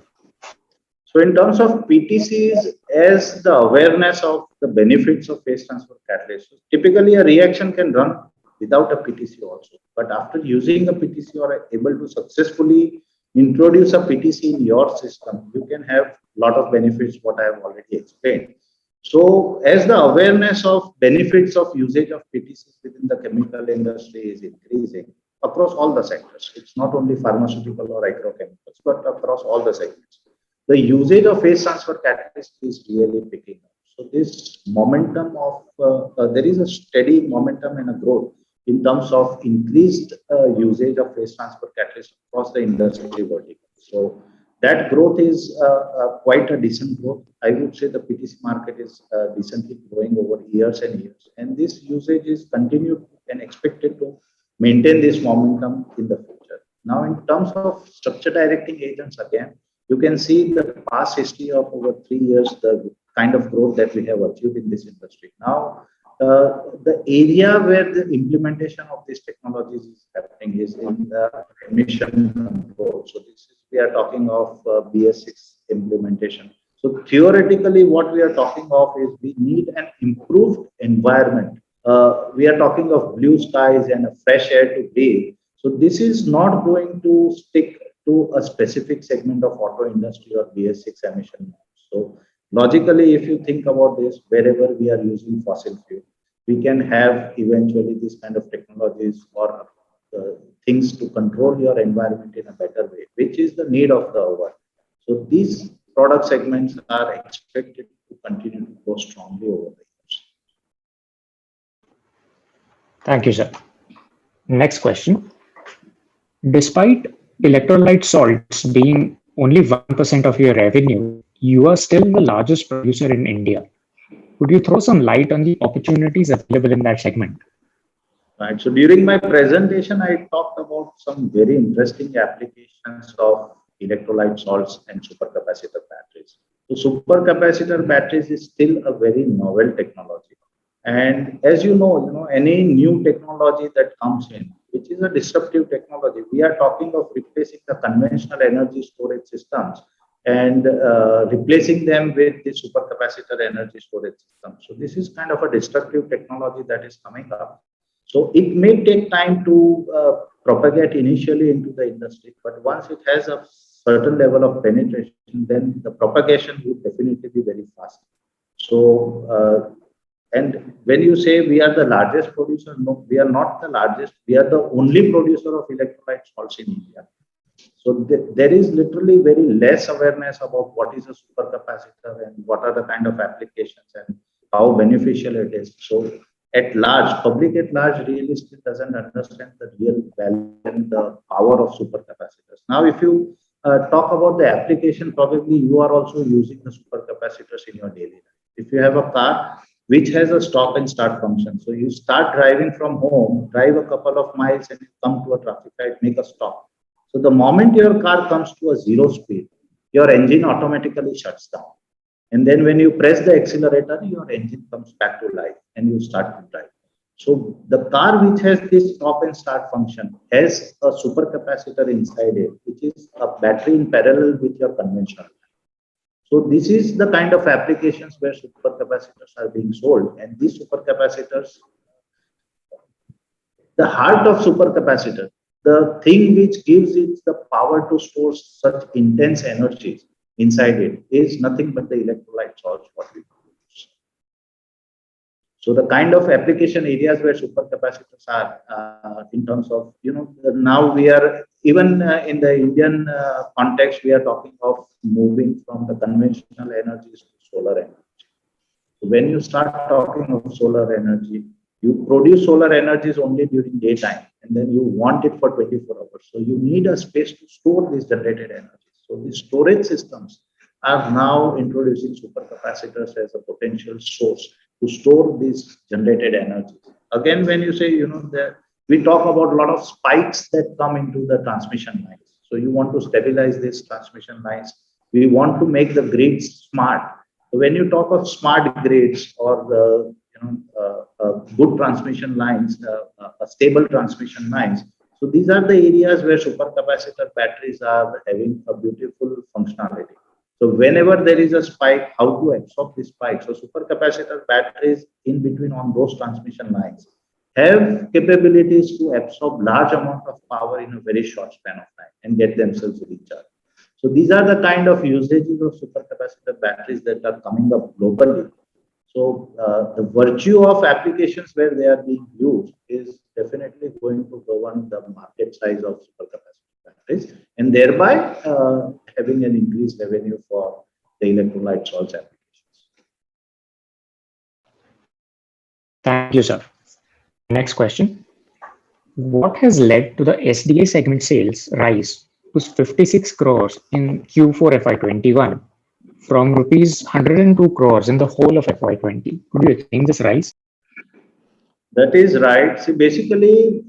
So in terms of PTCs, as the awareness of the benefits of phase transfer catalyst, typically a reaction can run without a PTC also. But after using a PTC or are able to successfully introduce a PTC in your system, you can have a lot of benefits, what I have already explained. So as the awareness of benefits of usage of PTCs within the chemical industry is increasing across all the sectors, it's not only pharmaceutical or agrochemicals, but across all the segments, the usage of phase transfer catalyst is really picking up. So this momentum of, there is a steady momentum and a growth in terms of increased usage of phase transfer catalyst across the industry vertical. So that growth is quite a decent growth. I would say the PTC market is decently growing over years and years. And this usage is continued and expected to maintain this momentum in the future. Now, in terms of structure directing agents, again, you can see the past history of over 3 years, the kind of growth that we have achieved in this industry. Now, the area where the implementation of these technologies is happening is in the emission control. So this is, we are talking of BS6 implementation. So theoretically, what we are talking of is we need an improved environment. We are talking of blue skies and a fresh air to breathe. So this is not going to stick to a specific segment of auto industry or BS6 emission. So logically, if you think about this, wherever we are using fossil fuel, we can have eventually this kind of technologies or things to control your environment in a better way, which is the need of the hour. So these product segments are expected to continue to grow strongly over the years. Thank you, sir. Next question. Despite electrolyte salts being only 1% of your revenue, you are still the largest producer in India. Could you throw some light on the opportunities available in that segment? Right. So during my presentation, I talked about some very interesting applications of electrolyte salts and supercapacitor batteries. So supercapacitor batteries is still a very novel technology. And as you know, any new technology that comes in, which is a disruptive technology, we are talking of replacing the conventional energy storage systems and replacing them with the supercapacitor energy storage system. So this is kind of a destructive technology that is coming up. So it may take time to propagate initially into the industry, but once it has a certain level of penetration, then the propagation would definitely be very fast. So, and when you say we are the largest producer, no, we are not the largest. We are the only producer of electrolyte salts in India. So there is literally very less awareness about what is a supercapacitor and what are the kind of applications and how beneficial it is. So at large, public at large really still doesn't understand the real value and the power of supercapacitors. Now, if you talk about the application, probably you are also using the supercapacitors in your daily life. If you have a car which has a stop and start function, so you start driving from home, drive a couple of miles and you come to a traffic light, make a stop. So the moment your car comes to a zero speed, your engine automatically shuts down. And then when you press the accelerator, your engine comes back to life and you start to drive. So the car which has this stop and start function has a supercapacitor inside it, which is a battery in parallel with your conventional. So this is the kind of applications where supercapacitors are being sold. And these supercapacitors, the heart of supercapacitor, the thing which gives it the power to store such intense energies inside it is nothing but the electrolyte salts what we produce. So the kind of application areas where supercapacitors are in terms of, now we are even in the Indian context, we are talking of moving from the conventional energies to solar energy. So when you start talking of solar energy, you produce solar energies only during daytime and then you want it for 24 hours. So you need a space to store this generated energy. So the storage systems are now introducing supercapacitors as a potential source to store these generated energy. Again, when you say, that we talk about a lot of spikes that come into the transmission lines. So you want to stabilize these transmission lines. We want to make the grids smart. So when you talk of smart grids or good transmission lines, stable transmission lines, so these are the areas where supercapacitor batteries are having a beautiful functionality. So whenever there is a spike, how to absorb this spike? So supercapacitor batteries in between on those transmission lines have capabilities to absorb large amount of power in a very short span of time and get themselves recharged. So these are the kind of usages of supercapacitor batteries that are coming up globally. So the virtue of applications where they are being used is definitely going to govern the market size of supercapacitor batteries and thereby having an increased revenue for the electrolyte salts applications. Thank you, sir. Next question. What has led to the SDA segment sales rise to 56 crores in Q4 FY21 from rupees 102 crores in the whole of FY20? Could you explain this rise? That is right. See, basically,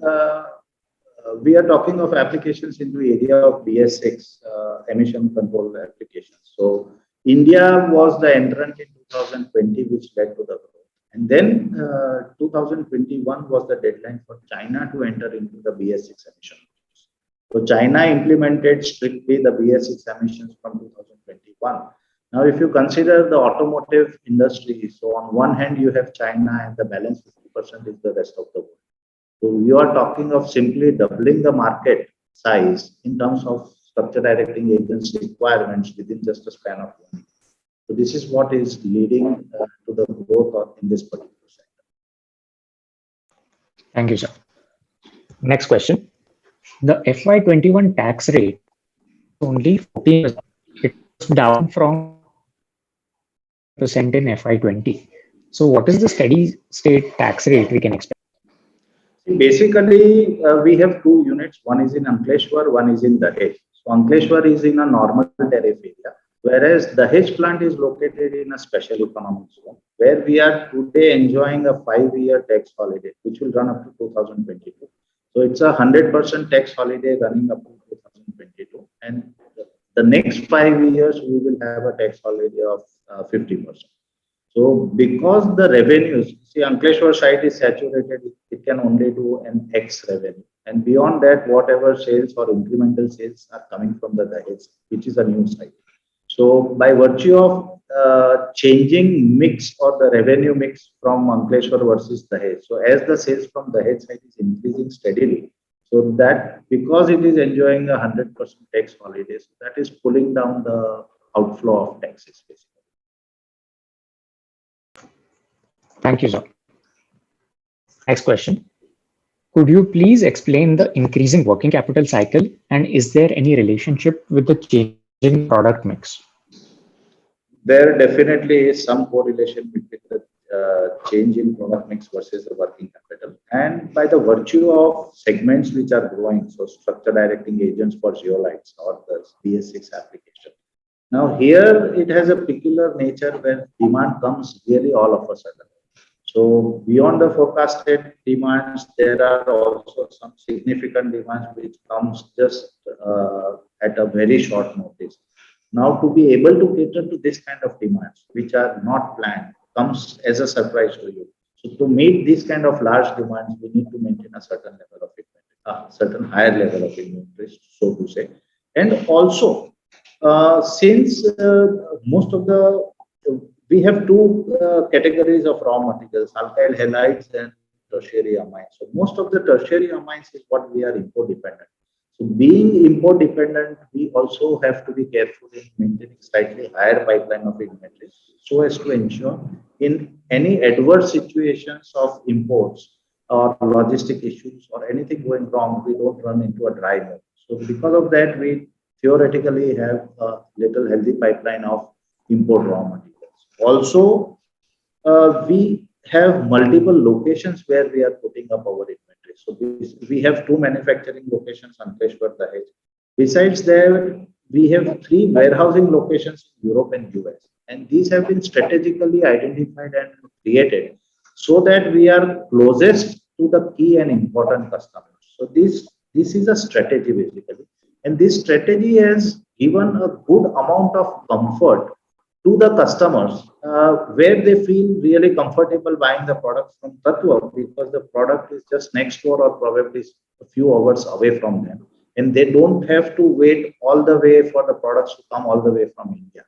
we are talking of applications in the area of BS6 emission control applications. So India was the entrant in 2020, which led to the growth. And then 2021 was the deadline for China to enter into the BS6 emission. So China implemented strictly the BS6 emissions from 2021. Now, if you consider the automotive industry, so on one hand, you have China and the balance 50% is the rest of the world. So you are talking of simply doubling the market size in terms of structure directing agents requirements within just a span of 1 year. So this is what is leading to the growth in this particular sector. Thank you, sir. Next question. The FY21 tax rate only 14%. It was down from % in FY20. So what is the steady state tax rate we can expect? Basically, we have two units. One is in Ankleshwar, one is in Dahej. So Ankleshwar is in a normal tariff area. Whereas the Dahej plant is located in a special economic zone where we are today enjoying a 5-year tax holiday, which will run up to 2022. So it's a 100% tax holiday running up to 2022. And the next 5 years, we will have a tax holiday of 50%. So because the revenues, see, Ankleshwar site is saturated, it can only do an X revenue. And beyond that, whatever sales or incremental sales are coming from the Dahej, which is a new site. So by virtue of changing mix or the revenue mix from Ankleshwar versus Dahej, so as the sales from Dahej side is increasing steadily, so that because it is enjoying a 100% tax holiday, so that is pulling down the outflow of taxes basically. Thank you, sir. Next question. Could you please explain the increasing working capital cycle, and is there any relationship with the changing product mix? There definitely is some correlation between the change in product mix versus the working capital. And by the virtue of segments which are growing, so structure directing agents for zeolites or the BS6 application. Now here it has a peculiar nature where demand comes really all of a sudden. So beyond the forecasted demands, there are also some significant demands which comes just at a very short notice. Now to be able to cater to this kind of demands, which are not planned, comes as a surprise to you. So to meet these kind of large demands, we need to maintain a certain level of inventory, a certain higher level of inventory, so to say. And also, since most of the we have two categories of raw materials, alkyl halides and tertiary amines. So most of the tertiary amines is what we are import dependent. So being import dependent, we also have to be careful in maintaining slightly higher pipeline of inventory so as to ensure in any adverse situations of imports or logistic issues or anything going wrong, we don't run into a dry mode. So because of that, we theoretically have a little healthy pipeline of import raw materials. Also, we have multiple locations where we are putting up our inventory. So we have two manufacturing locations, Ankleshwar, Dahej. Besides that, we have 3 warehousing locations in Europe and US. And these have been strategically identified and created so that we are closest to the key and important customers. So this is a strategy basically. And this strategy has given a good amount of comfort to the customers where they feel really comfortable buying the product from Tattva because the product is just next door or probably a few hours away from them. And they don't have to wait all the way for the products to come all the way from India.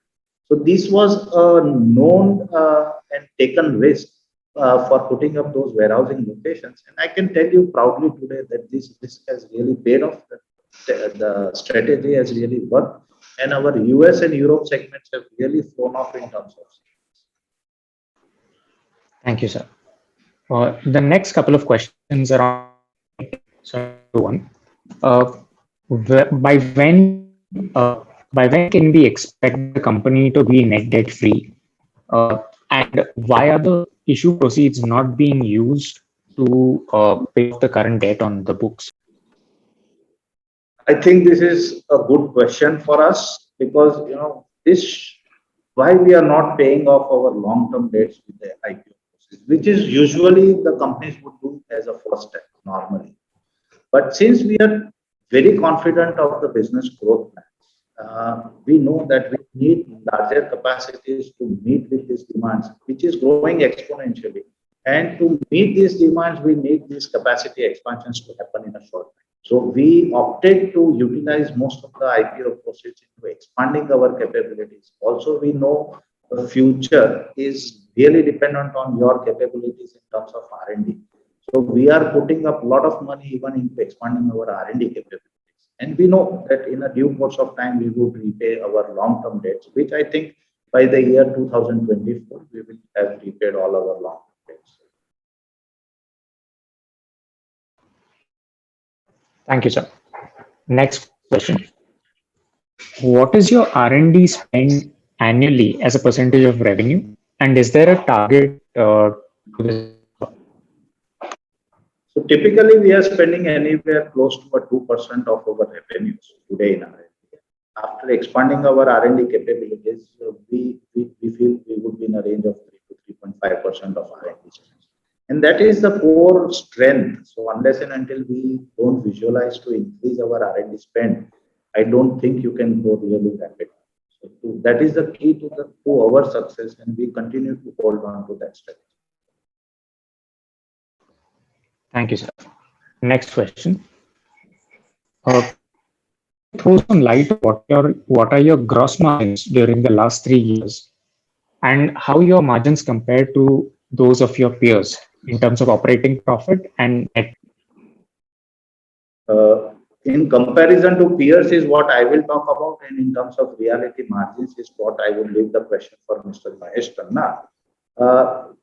So this was a known and taken risk for putting up those warehousing locations. And I can tell you proudly today that this risk has really paid off. The strategy has really worked. And our US and Europe segments have really thrown off in terms of sales. Thank you, sir. The next couple of questions are on so one. By when can we expect the company to be net debt free? And why are the issue proceeds not being used to pay off the current debt on the books? I think this is a good question for us because this why we are not paying off our long-term debts with the IPO process, which is usually the companies would do as a first step normally. But since we are very confident of the business growth plans, we know that we need larger capacities to meet with these demands, which is growing exponentially. And to meet these demands, we need these capacity expansions to happen in a short time. So we opted to utilize most of the IPO proceeds into expanding our capabilities. Also, we know the future is really dependent on your capabilities in terms of R&D. So we are putting up a lot of money even into expanding our R&D capabilities. And we know that in a due course of time, we would repay our long-term debts, which I think by the year 2024, we will have repaid all our long-term debts. Thank you, sir. Next question. What is your R&D spend annually as a percentage of revenue? And is there a target to this? So typically we are spending anywhere close to a 2% of our revenues today in R&D. after expanding our R&D capabilities, we feel we would be in a range of 3 to 3.5% of R&D spend. And that is the core strength. So unless and until we don't visualize to increase our R&D spend, I don't think you can grow really rapidly. So that is the key to our success, and we continue to hold on to that strategy. Thank you, sir. Next question. Throw some light on what are your gross margins during the last 3 years, and how your margins compare to those of your peers in terms of operating profit and net. In comparison to peers is what I will talk about, and in terms of reality margins is what I would leave the question for Mr. Mahesh Khanna.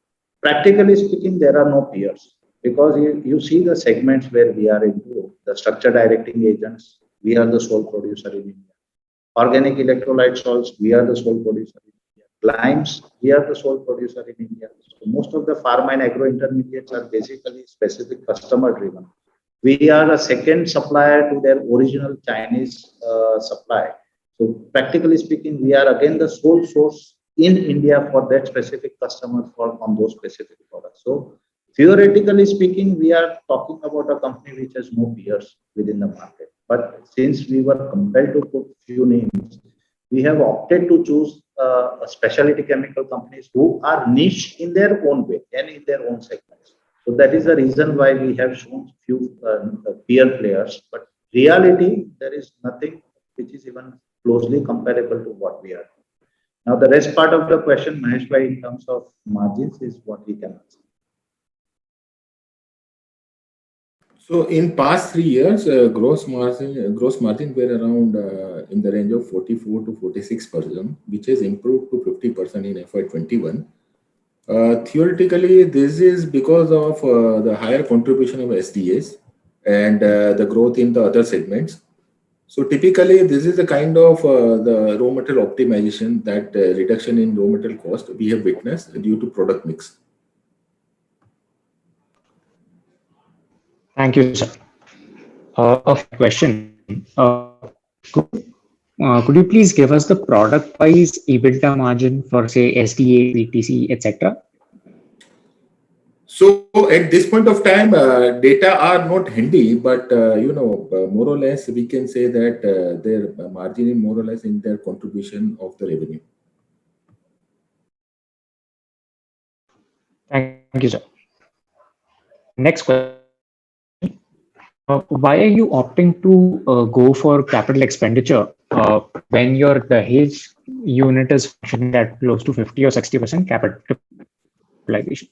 Practically speaking, there are no peers, because you see the segments where we are into, the structured directing agents, we are the sole producer in India. Organic electrolyte salts, we are the sole producer in India. Limes, we are the sole producer in India. So most of the pharma and agro intermediates are basically specific customer driven. We are a second supplier to their original Chinese supply. So practically speaking, we are again the sole source in India for that specific customer on those specific products. So theoretically speaking, we are talking about a company which has no peers within the market. But since we were compelled to put few names, we have opted to choose specialty chemical companies who are niche in their own way and in their own segments. So that is the reason why we have shown few peer players. But reality, there is nothing which is even closely comparable to what we are. Now, the rest part of the question, Mahesh bhai, in terms of margins, is what we can answer. So in past 3 years, gross margin were around in the range of 44 to 46%, which has improved to 50% in FY21. Theoretically, this is because of the higher contribution of SDAs and the growth in the other segments. So typically, this is the kind of the raw material optimization, that reduction in raw material cost we have witnessed due to product mix. Thank you, sir. A question. Could you please give us the product-wise EBITDA margin for, say, SDA, BTC, etc.? So at this point of time, data are not handy, but more or less we can say that their margin is more or less in their contribution of the revenue. Thank you, sir. Next question. Why are you opting to go for capital expenditure when your Dahej unit is functioning at close to 50 or 60% capitalization?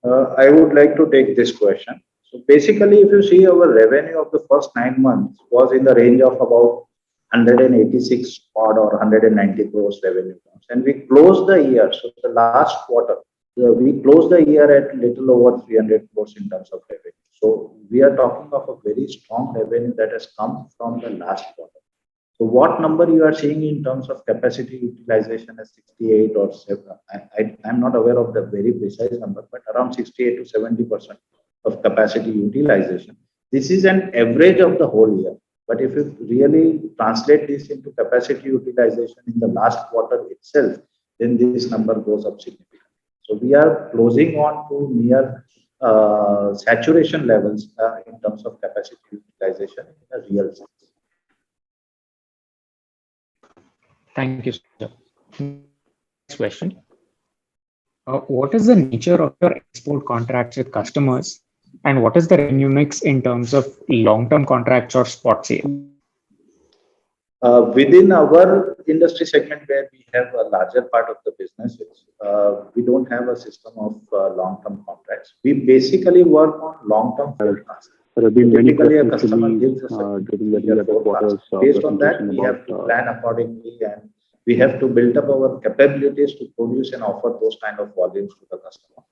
I would like to take this question. So basically, if you see, our revenue of the first 9 months was in the range of about 186 odd or 190 crores revenue. And we closed the year, so the last quarter, we closed the year at little over 300 crores in terms of revenue. So we are talking of a very strong revenue that has come from the last quarter. So what number you are seeing in terms of capacity utilization as 68 or 7? I'm not aware of the very precise number, but around 68 to 70% of capacity utilization. This is an average of the whole year. But if you really translate this into capacity utilization in the last quarter itself, then this number goes up significantly. So we are closing on to near saturation levels in terms of capacity utilization in a real sense. Thank you, sir. Next question. What is the nature of your export contracts with customers, and what is the revenue mix in terms of long-term contracts or spot sale? Within our industry segment, where we have a larger part of the business, we don't have a system of long-term contracts. We basically work on long-term forecasts. Typically, a customer gives us a forecast. Based on that, we have to plan accordingly, and we have to build up our capabilities to produce and offer those kind of volumes to the customer.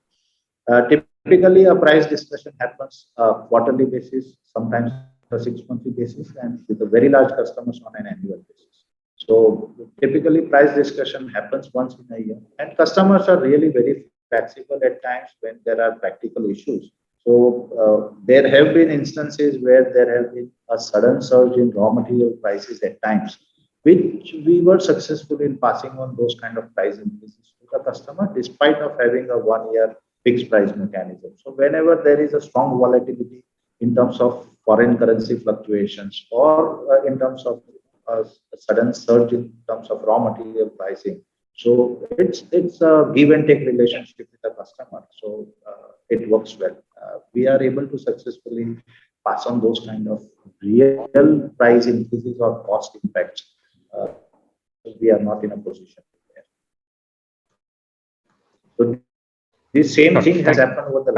Typically, a price discussion happens quarterly basis, sometimes a 6-monthly basis, and with the very large customers on an annual basis. So typically, price discussion happens once in a year, and customers are really very flexible at times when there are practical issues. So there have been instances where there have been a sudden surge in raw material prices at times, which we were successful in passing on those kind of price increases to the customer, despite of having a 1 year fixed price mechanism. So whenever there is a strong volatility in terms of foreign currency fluctuations or in terms of a sudden surge in terms of raw material pricing, so it's a give and take relationship with the customer. So it works well. We are able to successfully pass on those kind of real price increases or cost impacts. Uh, we are not in a position there. So this same thing has happened over the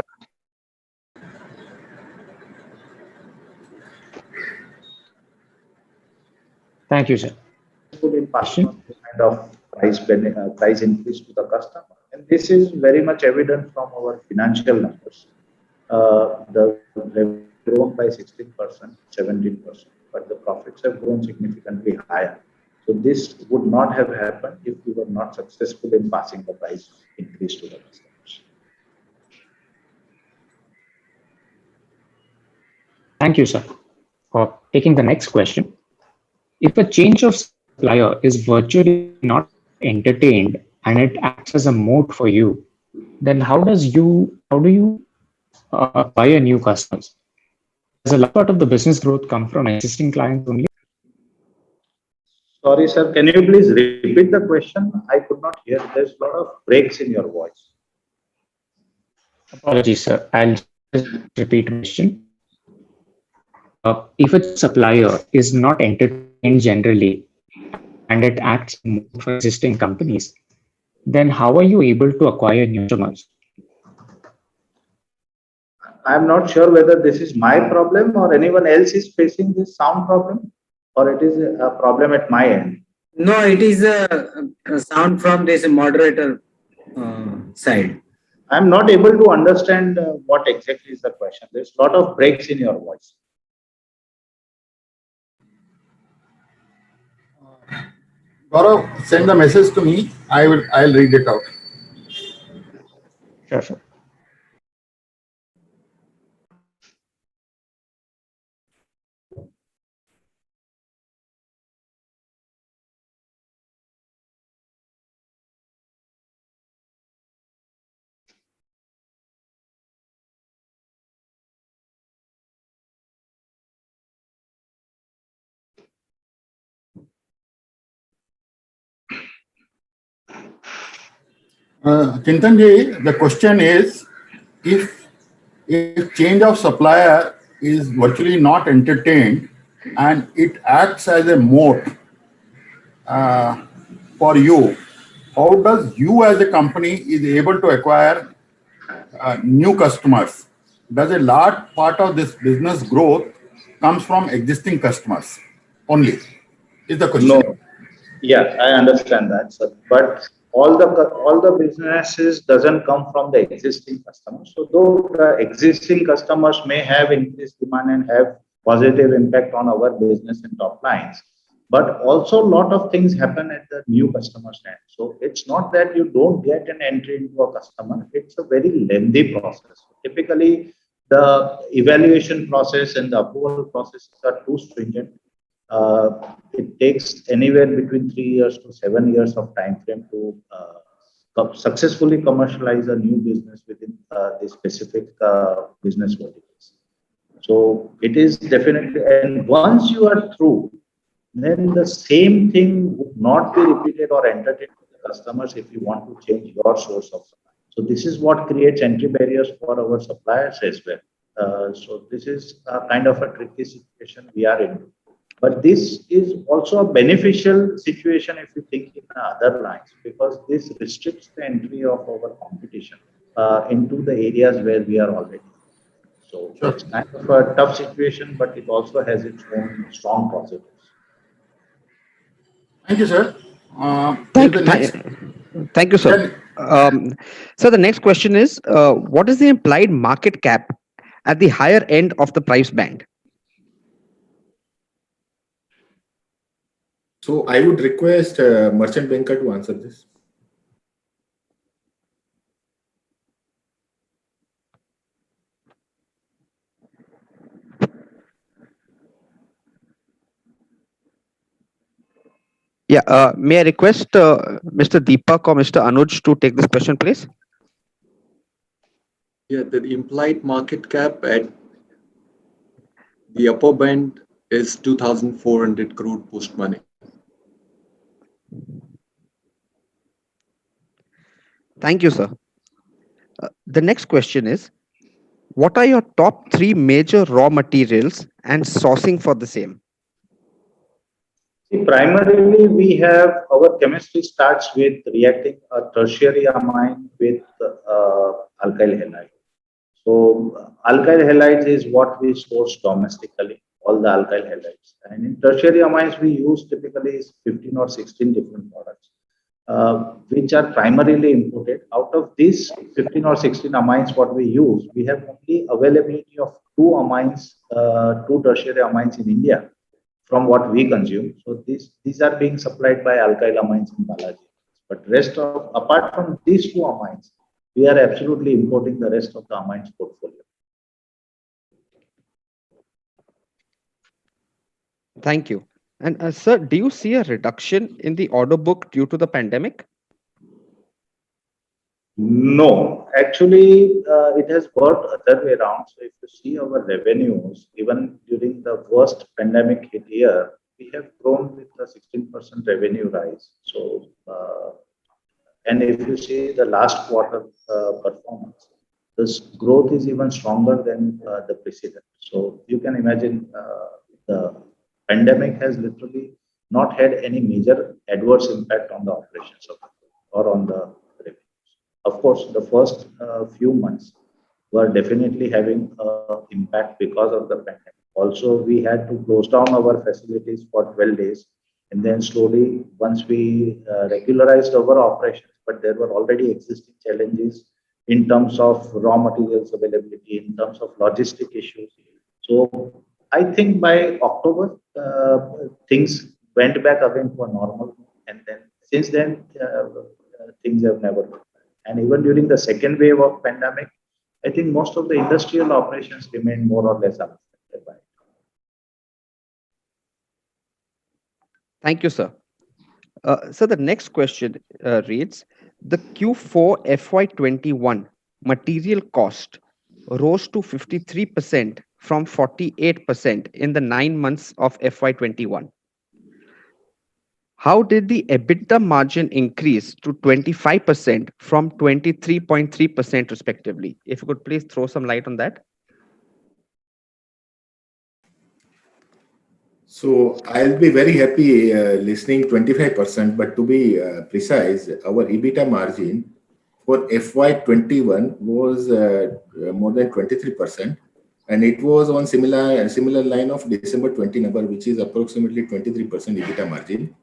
Thank you, sir. in passing on the kind of price increase to the customer. And this is very much evident from our financial numbers. The revenue grown by 16%, 17%, but the profits have grown significantly higher. So this would not have happened if we were not successful in passing the price increase to the customers. Thank you, sir, for taking the next question. If a change of supplier is virtually not entertained and it acts as a moat for you, then how do you acquire new customers? Does a large part of the business growth come from existing clients only? Sorry, sir. Can you please repeat the question? I could not hear. There's a lot of breaks in your voice. Apologies, sir. I'll just repeat the question. If a supplier is not entertained generally and it acts more for existing companies, then how are you able to acquire new customers? I'm not sure whether this is my problem or anyone else is facing this sound problem, or it is a problem at my end. No, it is a sound from this moderator side. I'm not able to understand what exactly is the question. There's a lot of breaks in your voice. Gaurav, send the message to me. I'll read it out. Sure, sir. Chintanji, the question is, if change of supplier is virtually not entertained and it acts as a moat for you, how does you as a company is able to acquire new customers? Does a large part of this business growth comes from existing customers only? Is the question. No. Yeah, I understand that, sir. But all the businesses doesn't come from the existing customers. So though the existing customers may have increased demand and have positive impact on our business and top lines, but also a lot of things happen at the new customer's end. So it's not that you don't get an entry into a customer. It's a very lengthy process. Typically, the evaluation process and the approval processes are too stringent. It takes anywhere between 3 years to 7 years of time frame to successfully commercialize a new business within the specific business verticals. So it is definitely, and once you are through, then the same thing would not be repeated or entertained to the customers if you want to change your source of supply. So this is what creates entry barriers for our suppliers as well. So this is a kind of a tricky situation we are in. But this is also a beneficial situation if you think in other lines, because this restricts the entry of our competition into the areas where we are already. So it's kind of a tough situation, but it also has its own strong positives. Thank you, sir. Thank you, sir. So the next question is, what is the implied market cap at the higher end of the price band? So I would request Merchant Banker to answer this. Yeah, may I request Mr. Deepak or Mr. Anuj to take this question, please? Yeah, the implied market cap at the upper band is 2,400 crore post money. Thank you, sir. The next question is, what are your top three major raw materials and sourcing for the same? See, primarily, we have our chemistry starts with reacting a tertiary amine with alkyl halide. So, alkyl halides is what we source domestically, all the alkyl halides. And in tertiary amines, we use typically 15 or 16 different products, which are primarily imported. Out of these 15 or 16 amines, what we use, we have only availability of two amines, two tertiary amines in India from what we consume. So these are being supplied by alkyl amines in Balaji. But rest of apart from these two amines, we are absolutely importing the rest of the amines portfolio. Thank you. And sir, do you see a reduction in the order book due to the pandemic? No, actually, it has worked other way around. So if you see our revenues, even during the worst pandemic hit year, we have grown with a 16% revenue rise. So, and if you see the last quarter performance, this growth is even stronger than the precedent. So you can imagine the pandemic has literally not had any major adverse impact on the operations of or on the revenue. Of course, the first few months were definitely having an impact because of the pandemic. Also, we had to close down our facilities for 12 days. And then slowly, once we regularized our operations, but there were already existing challenges in terms of raw materials availability, in terms of logistic issues. So I think by October, things went back again to a normal. And then since then, things have never been. And even during the second wave of pandemic, I think most of the industrial operations remained more or less unaffected by it. Thank you, sir. So the next question reads, the Q4 FY21 material cost rose to 53% from 48% in the 9 months of FY21. How did the EBITDA margin increase to 25% from 23.3% respectively? If you could please throw some light on that. So I'll be very happy listening 25%, but to be precise, our EBITDA margin for FY21 was more than 23%, and it was on similar line of December 20 number, which is approximately 23% EBITDA margin.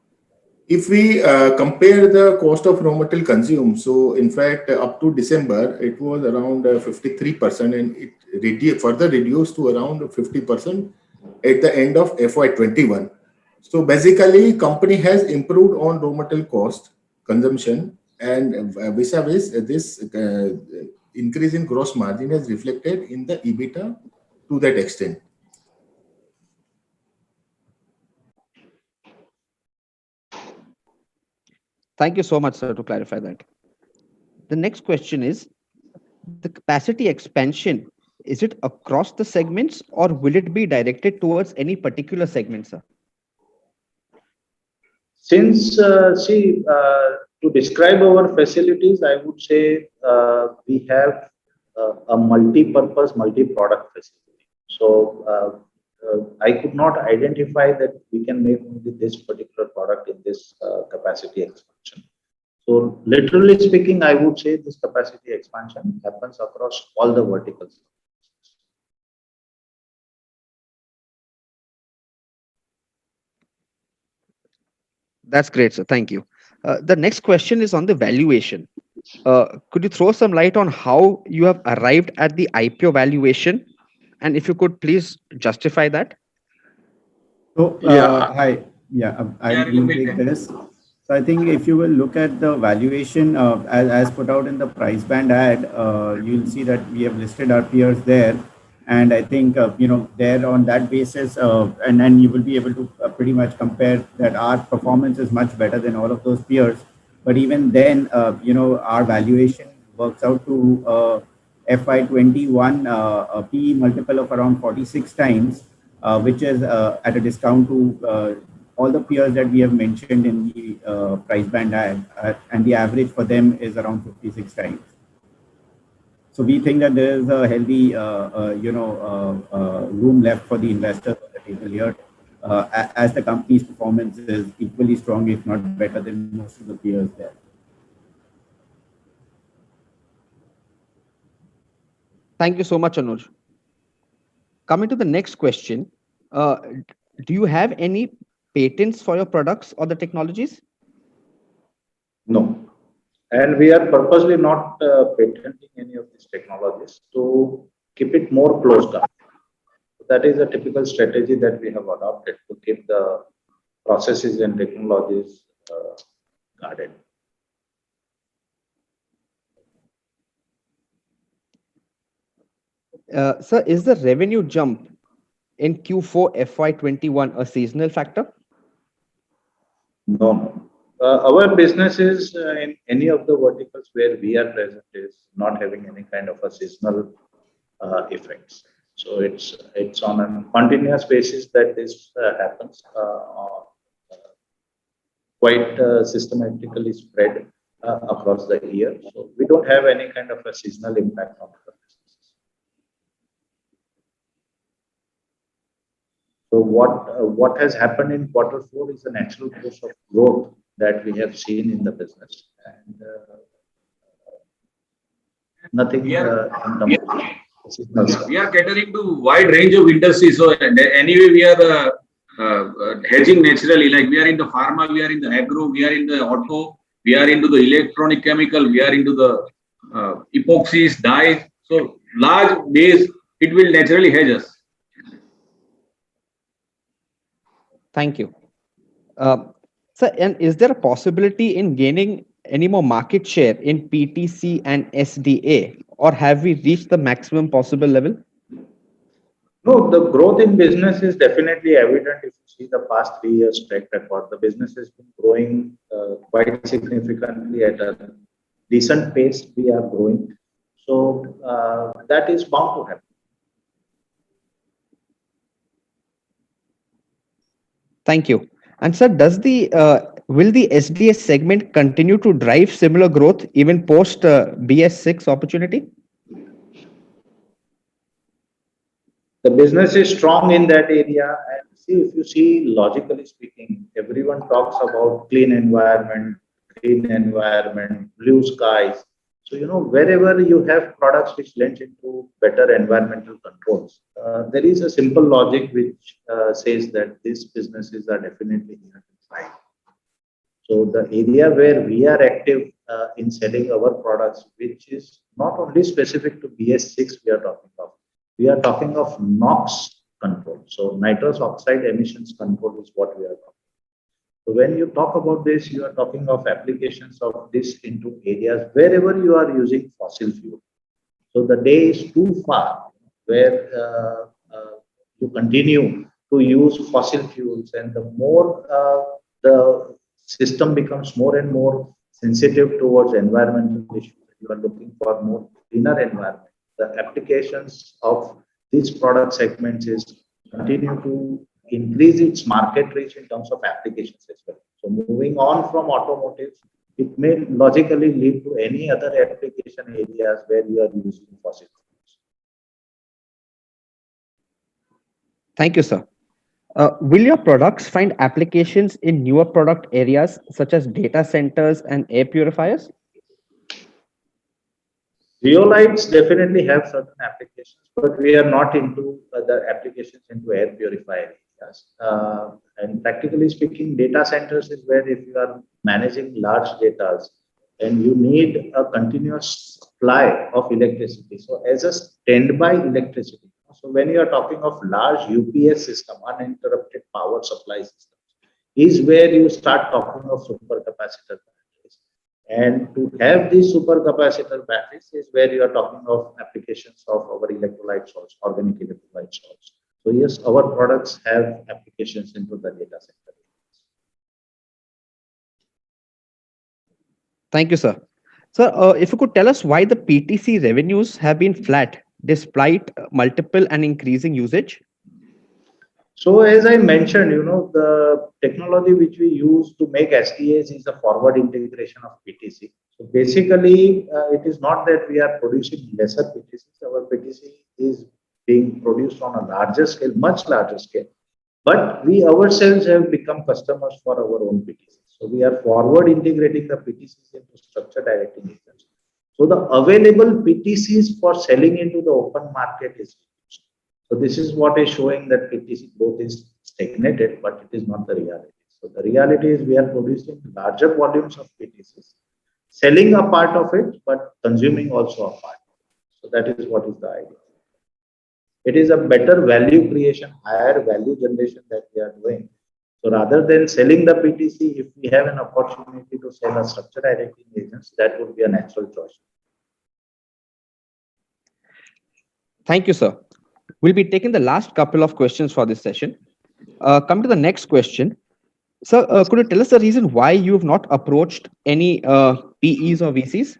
If we compare the cost of raw material consumed, so in fact, up to December, it was around 53%, and it further reduced to around 50% at the end of FY21. So basically, company has improved on raw material cost consumption, and vis-a-vis this increase in gross margin has reflected in the EBITDA to that extent. Thank you so much, sir, to clarify that. The next question is, the capacity expansion, is it across the segments or will it be directed towards any particular segment, sir? Since, to describe our facilities, I would say we have a multi-purpose, multi-product facility. So I could not identify that we can make only this particular product in this capacity expansion. So literally speaking, I would say this capacity expansion happens across all the verticals. That's great, sir. Thank you. The next question is on the valuation. Could you throw some light on how you have arrived at the IPO valuation? And if you could please justify that. So, hi. Yeah, I will take this. So I think if you will look at the valuation as put out in the price band ad, you'll see that we have listed our peers there. And I think, there on that basis, and then you will be able to pretty much compare that our performance is much better than all of those peers. But even then, our valuation works out to FY21 a PE multiple of around 46 times, which is at a discount to all the peers that we have mentioned in the price band ad, and the average for them is around 56 times. So we think that there is a healthy, room left for the investors on the table here, as the company's performance is equally strong, if not better than most of the peers there. Thank you so much, Anuj. Coming to the next question, do you have any patents for your products or the technologies? No. And we are purposely not patenting any of these technologies to keep it more closed up. That is a typical strategy that we have adopted to keep the processes and technologies guarded. Sir, is the revenue jump in Q4 FY21 a seasonal factor? No. Our business is in any of the verticals where we are present is not having any kind of a seasonal effects. So it's on a continuous basis that this happens, quite systematically spread across the year. So we don't have any kind of a seasonal impact on the businesses. So what has happened in Q4 is a natural course of growth that we have seen in the business, and nothing in terms of seasonal stuff. We are catering to wide range of industries. So anyway, we are hedging naturally. Like we are in the pharma, we are in the agro, we are in the auto, we are into the electronic chemical, we are into the epoxies, dyes. So large base, it will naturally hedge us. Thank you. Sir, and is there a possibility in gaining any more market share in PTC and SDA, or have we reached the maximum possible level? No, the growth in business is definitely evident. If you see the past 3 years track record, the business has been growing quite significantly at a decent pace. We are growing. So that is bound to happen. Thank you. And sir, will the SDA segment continue to drive similar growth even post BS6 opportunity? The business is strong in that area, and see, if you see, logically speaking, everyone talks about clean environment, blue skies. So, wherever you have products which lend into better environmental controls, there is a simple logic which says that these businesses are definitely here to thrive. So the area where we are active in selling our products, which is not only specific to BS6 we are talking of, we are talking of NOx control. So nitrous oxide emissions control is what we are talking. So when you talk about this, you are talking of applications of this into areas wherever you are using fossil fuel. So the day is too far where you continue to use fossil fuels, and the more the system becomes more and more sensitive towards environmental issues, you are looking for more cleaner environment. The applications of these product segments is continue to increase its market reach in terms of applications as well. So moving on from automotive, it may logically lead to any other application areas where you are using fossil fuels. Thank you, sir. Will your products find applications in newer product areas such as data centers and air purifiers? Zeolites definitely have certain applications, but we are not into the applications into air purifier areas. And practically speaking, data centers is where if you are managing large data and you need a continuous supply of electricity. So as a standby electricity. So when you are talking of large UPS system, uninterrupted power supply systems, is where you start talking of supercapacitor batteries. And to have these supercapacitor batteries is where you are talking of applications of our electrolyte salts, organic electrolyte salts. So yes, our products have applications into the data center. Thank you, sir. Sir, if you could tell us why the PTC revenues have been flat despite multiple and increasing usage? So as I mentioned, the technology which we use to make SDAs is the forward integration of PTC. So basically, it is not that we are producing lesser PTCs. Our PTC is being produced on a larger scale, much larger scale. But we ourselves have become customers for our own PTCs. So we are forward integrating the PTCs into structure directing agents. So the available PTCs for selling into the open market is reduced. So this is what is showing that PTC growth is stagnated, but it is not the reality. So the reality is we are producing larger volumes of PTCs, selling a part of it, but consuming also a part. So that is what is the idea. It is a better value creation, higher value generation that we are doing. So rather than selling the PTC, if we have an opportunity to sell a structure directing agents, that would be a natural choice. Thank you, sir. We'll be taking the last couple of questions for this session. Come to the next question. Sir, could you tell us the reason why you have not approached any PEs or VCs?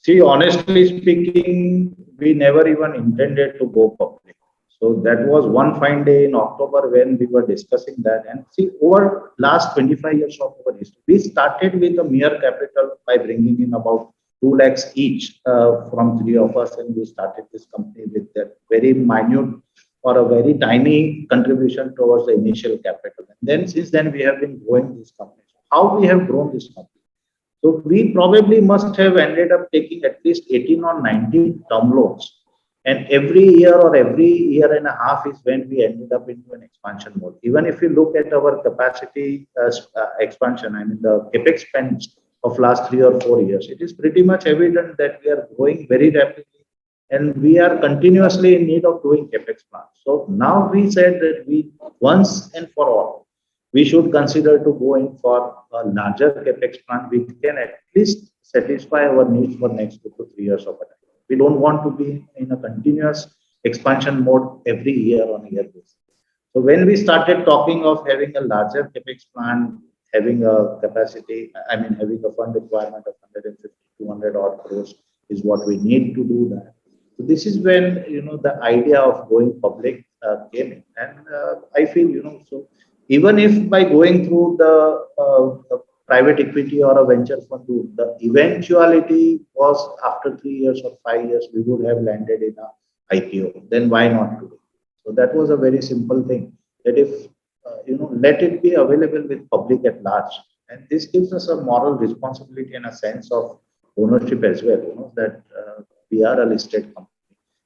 See, honestly speaking, we never even intended to go public. So that was one fine day in October when we were discussing that. And see, over last 25 years of our history, we started with a mere capital by bringing in about 2 lakhs each from three of us, and we started this company with that very minute or a very tiny contribution towards the initial capital. And then since then, we have been growing this company. How we have grown this company? So we probably must have ended up taking at least 18 or 19 term loans. And every year or every year and a half is when we ended up into an expansion mode. Even if you look at our capacity expansion, I mean the capex spends of last 3 or 4 years, it is pretty much evident that we are growing very rapidly and we are continuously in need of doing capex plans. So now we said that we once and for all, we should consider to go in for a larger capex plan which can at least satisfy our needs for next 2 to 3 years of a time. We don't want to be in a continuous expansion mode every year on a year basis. So when we started talking of having a larger capex plan, having a capacity, I mean, having a fund requirement of 150, 200 odd crores is what we need to do that. So this is when, the idea of going public came in. And I feel, so even if by going through the private equity or a venture fund route, the eventuality was after 3 years or 5 years, we would have landed in a IPO. Then why not today? So that was a very simple thing that if, let it be available with public at large. And this gives us a moral responsibility and a sense of ownership as well, that we are a listed company.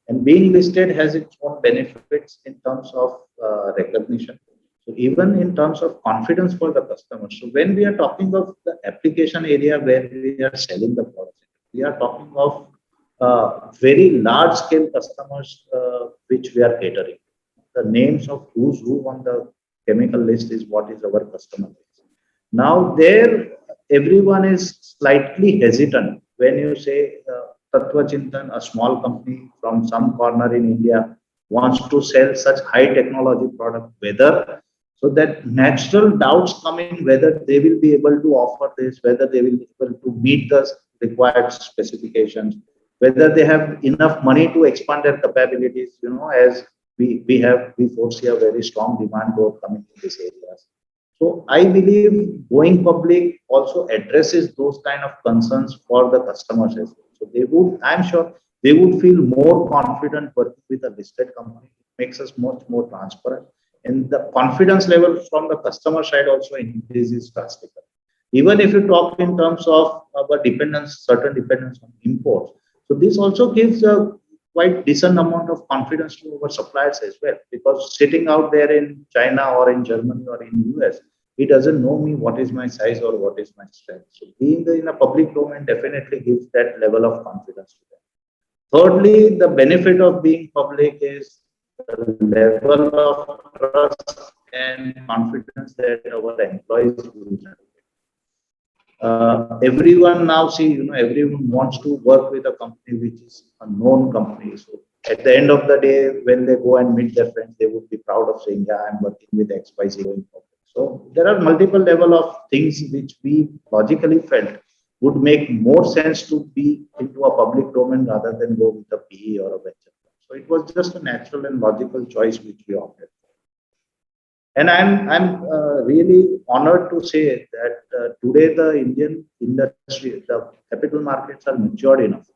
And being listed has its own benefits in terms of recognition. So even in terms of confidence for the customer. So when we are talking of the application area where we are selling the product, we are talking of very large scale customers which we are catering. The names of who's who on the chemical list is what is our customer base. Now there, everyone is slightly hesitant when you say Tattva Chintan, a small company from some corner in India, wants to sell such high technology product, whether so that natural doubts come in whether they will be able to offer this, whether they will be able to meet the required specifications, whether they have enough money to expand their capabilities, as we foresee a very strong demand growth coming in these areas. So I believe going public also addresses those kind of concerns for the customers as well. So they would, I'm sure, they would feel more confident working with a listed company. It makes us much more transparent. And the confidence level from the customer side also increases drastically. Even if you talk in terms of our dependence, certain dependence on imports. So this also gives a quite decent amount of confidence to our suppliers as well, because sitting out there in China or in Germany or in US, he doesn't know me what is my size or what is my strength. So being in a public domain definitely gives that level of confidence to them. Thirdly, the benefit of being public is the level of trust and confidence that our employees will generate. everyone now everyone wants to work with a company which is a known company. So at the end of the day, when they go and meet their friends, they would be proud of saying, yeah, I'm working with XYZ going forward. So there are multiple level of things which we logically felt would make more sense to be into a public domain rather than go with a PE or a venture. So it was just a natural and logical choice which we opted. And I'm really honored to say that today the Indian industry, the capital markets are matured enough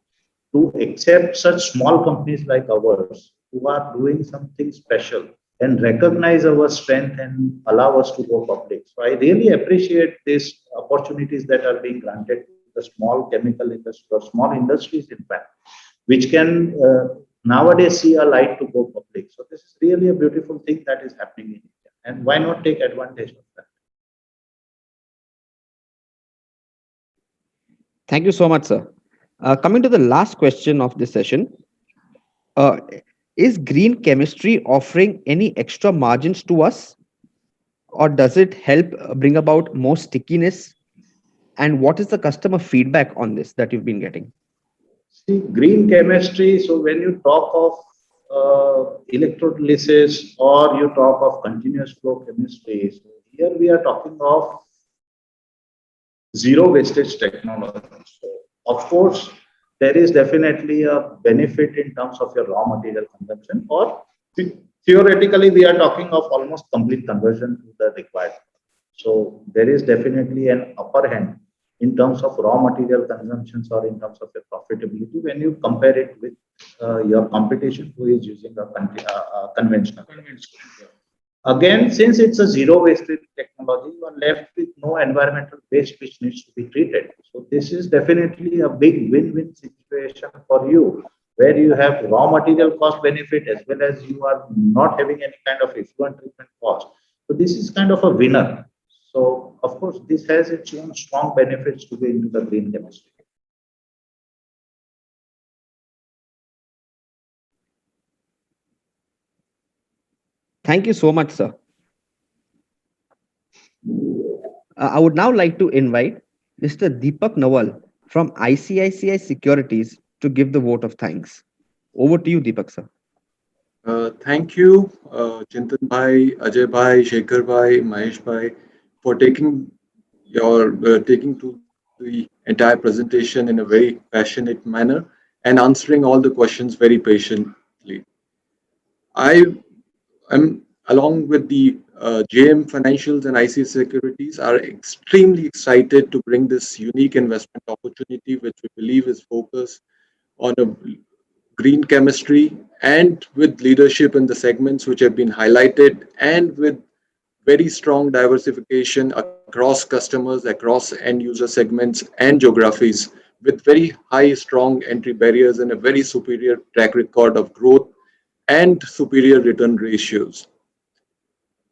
to accept such small companies like ours who are doing something special and recognize our strength and allow us to go public. So I really appreciate these opportunities that are being granted to the small chemical industry or small industries, in fact, which can nowadays see a light to go public. So this is really a beautiful thing that is happening in India. And why not take advantage of that? Thank you so much, sir. Coming to the last question of this session, is green chemistry offering any extra margins to us, or does it help bring about more stickiness? And what is the customer feedback on this that you've been getting? See, green chemistry, so when you talk of electrolysis or you talk of continuous flow chemistry, so here we are talking of zero wastage technology. So of course, there is definitely a benefit in terms of your raw material consumption, or theoretically, we are talking of almost complete conversion to the required. So there is definitely an upper hand in terms of raw material consumptions or in terms of your profitability when you compare it with your competition who is using a conventional. Again, since it's a zero wastage technology, you are left with no environmental waste which needs to be treated. So this is definitely a big win-win situation for you, where you have raw material cost benefit as well as you are not having any kind of effluent treatment cost. So this is kind of a winner. So of course, this has its own strong benefits to be into the green chemistry. Thank you so much, sir. I would now like to invite Mr. Deepak Nawal from ICICI Securities to give the vote of thanks. Over to you, Deepak, sir. Thank you, Chintan Bhai, Ajay Bhai, Shekhar Bhai, Mahesh Bhai, for taking to the entire presentation in a very passionate manner and answering all the questions very patiently. I am, along with the JM Financials and ICICI Securities, are extremely excited to bring this unique investment opportunity, which we believe is focused on a green chemistry and with leadership in the segments which have been highlighted, and with very strong diversification across customers, across end user segments and geographies, with very high, strong entry barriers and a very superior track record of growth and superior return ratios.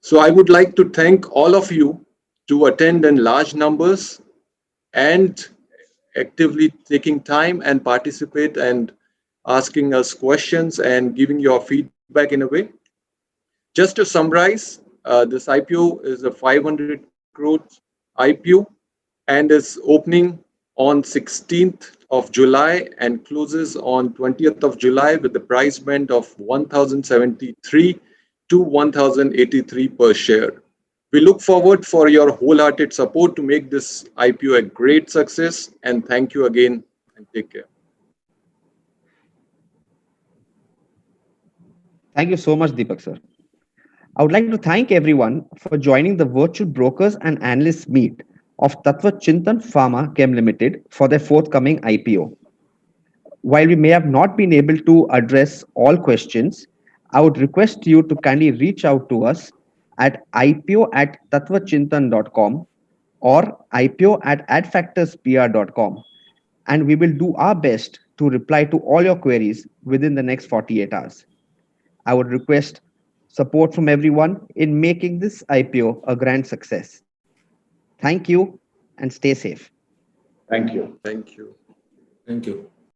So I would like to thank all of you to attend in large numbers and actively taking time and participate and asking us questions and giving your feedback in a way. Just to summarize, this IPO is a 500 crore IPO and is opening on 16th of July and closes on 20th of July with the price band of 1,073 to 1,083 per share. We look forward for your wholehearted support to make this IPO a great success, and thank you again and take care. Thank you so much, Deepak, sir. I would like to thank everyone for joining the virtual brokers and analysts meet of Tattva Chintan Pharma Chem Limited for their forthcoming IPO. While we may have not been able to address all questions, I would request you to kindly reach out to us at ipo@tattvachintan.com or ipo@adfactorspr.com, and we will do our best to reply to all your queries within the next 48 hours. I would request support from everyone in making this IPO a grand success. Thank you and stay safe. Thank you. Thank you. Thank you.